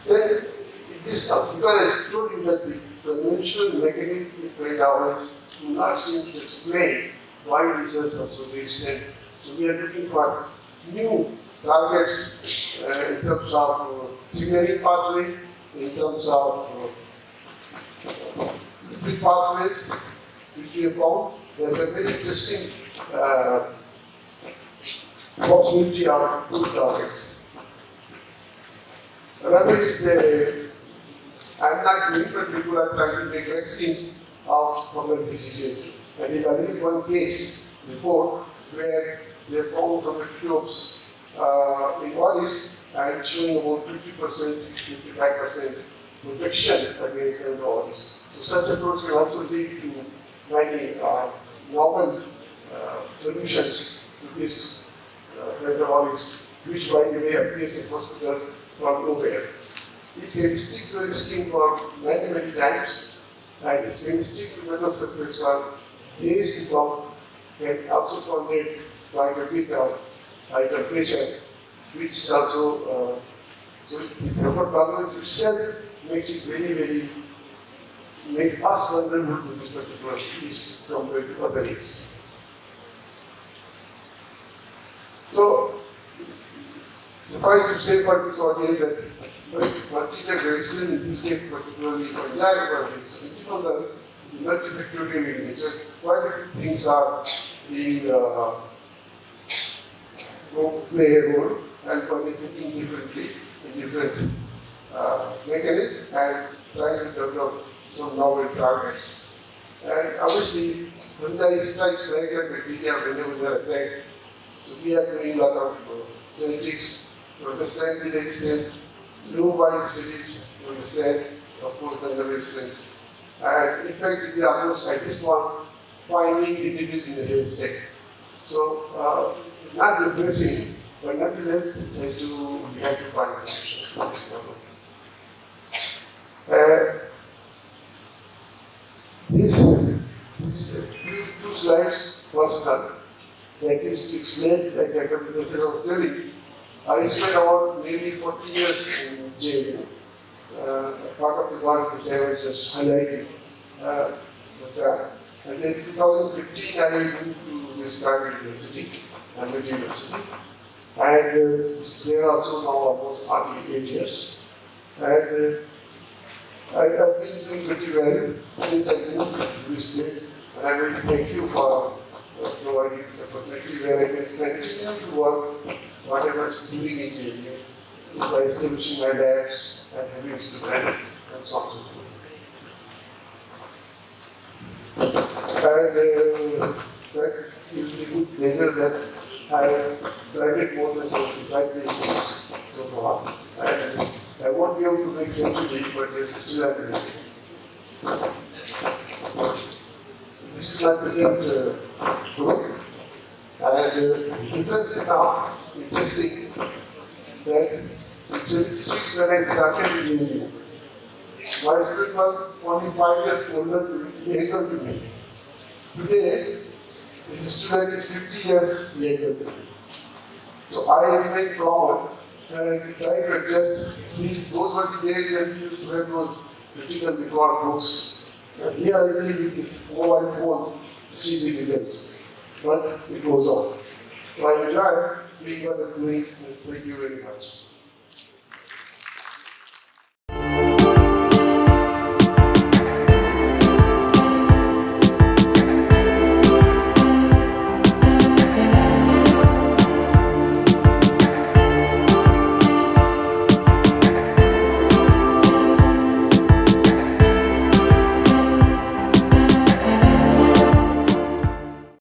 Then this, because I told you that the conventional mechanism trade hours do not seem to explain why these cells are so resistant. So we are looking for new targets in terms of signaling pathway, in terms of lipid pathways, which we have found. There's a very interesting possibility of good targets. Another is the, I'm not doing, but people are trying to make vaccines of fungal diseases. And there's already one case report where they found some epitopes in oils and showing about 50%, 55% protection against the oils. So such approach can also lead to many novel solutions to this kind of oils, which by the way appears in hospitals from nowhere. It can stick to the skin for many, many times, and it can stick to metal surface for days to come, can also tolerate quite a bit of high temperature, which is also, so the thermal tolerance itself makes it very, very, make us vulnerable to this particular yeast compared to other yeasts. So, suffice to say for this audience that multi-drug resistance, in this case particularly fungi, but it's antifungal, is multifactorial in nature. Quite a few things are being play a role, and one is looking differently in different mechanisms and trying to develop some novel targets. And obviously, fungi strikes very like bacteria whenever they are attacked. So we are doing a lot of genetics to understand the resistance, low-wild studies to understand, of course, fungal resistance. And in fact, it is almost at this point finding the needle in the haystack. So, not repressing, but nonetheless, it has to, we have to find solutions for this problem. This two slides was done. That is to explain, like Dr. Professor was telling, I spent about nearly 40 years in jail. Part of the work which I was just highlighting was that. And then in 2015, I moved to this private university, Ambedkar University. And there also now almost 48 years. And I've been doing pretty well since I moved to this place. And I will thank you for providing this opportunity where I can continue to work what I was doing in JNU by establishing my labs and having instruments and so on and so forth. And that gives me good pleasure that I have granted more than 75 PhDs so far. And I won't be able to make century, but yes, still I'm doing it. So this is my present group. And the difference is now interesting that in 76 when I started in JNU, my students were only 5 years younger to me. Today, this student is 50 years younger than me. So I remain common and I try to adjust these. Those were the days when we used to have those critical record books. And here I believe with this mobile phone to see the results. But it goes on. So I enjoy being what I'm doing. Thank you very much.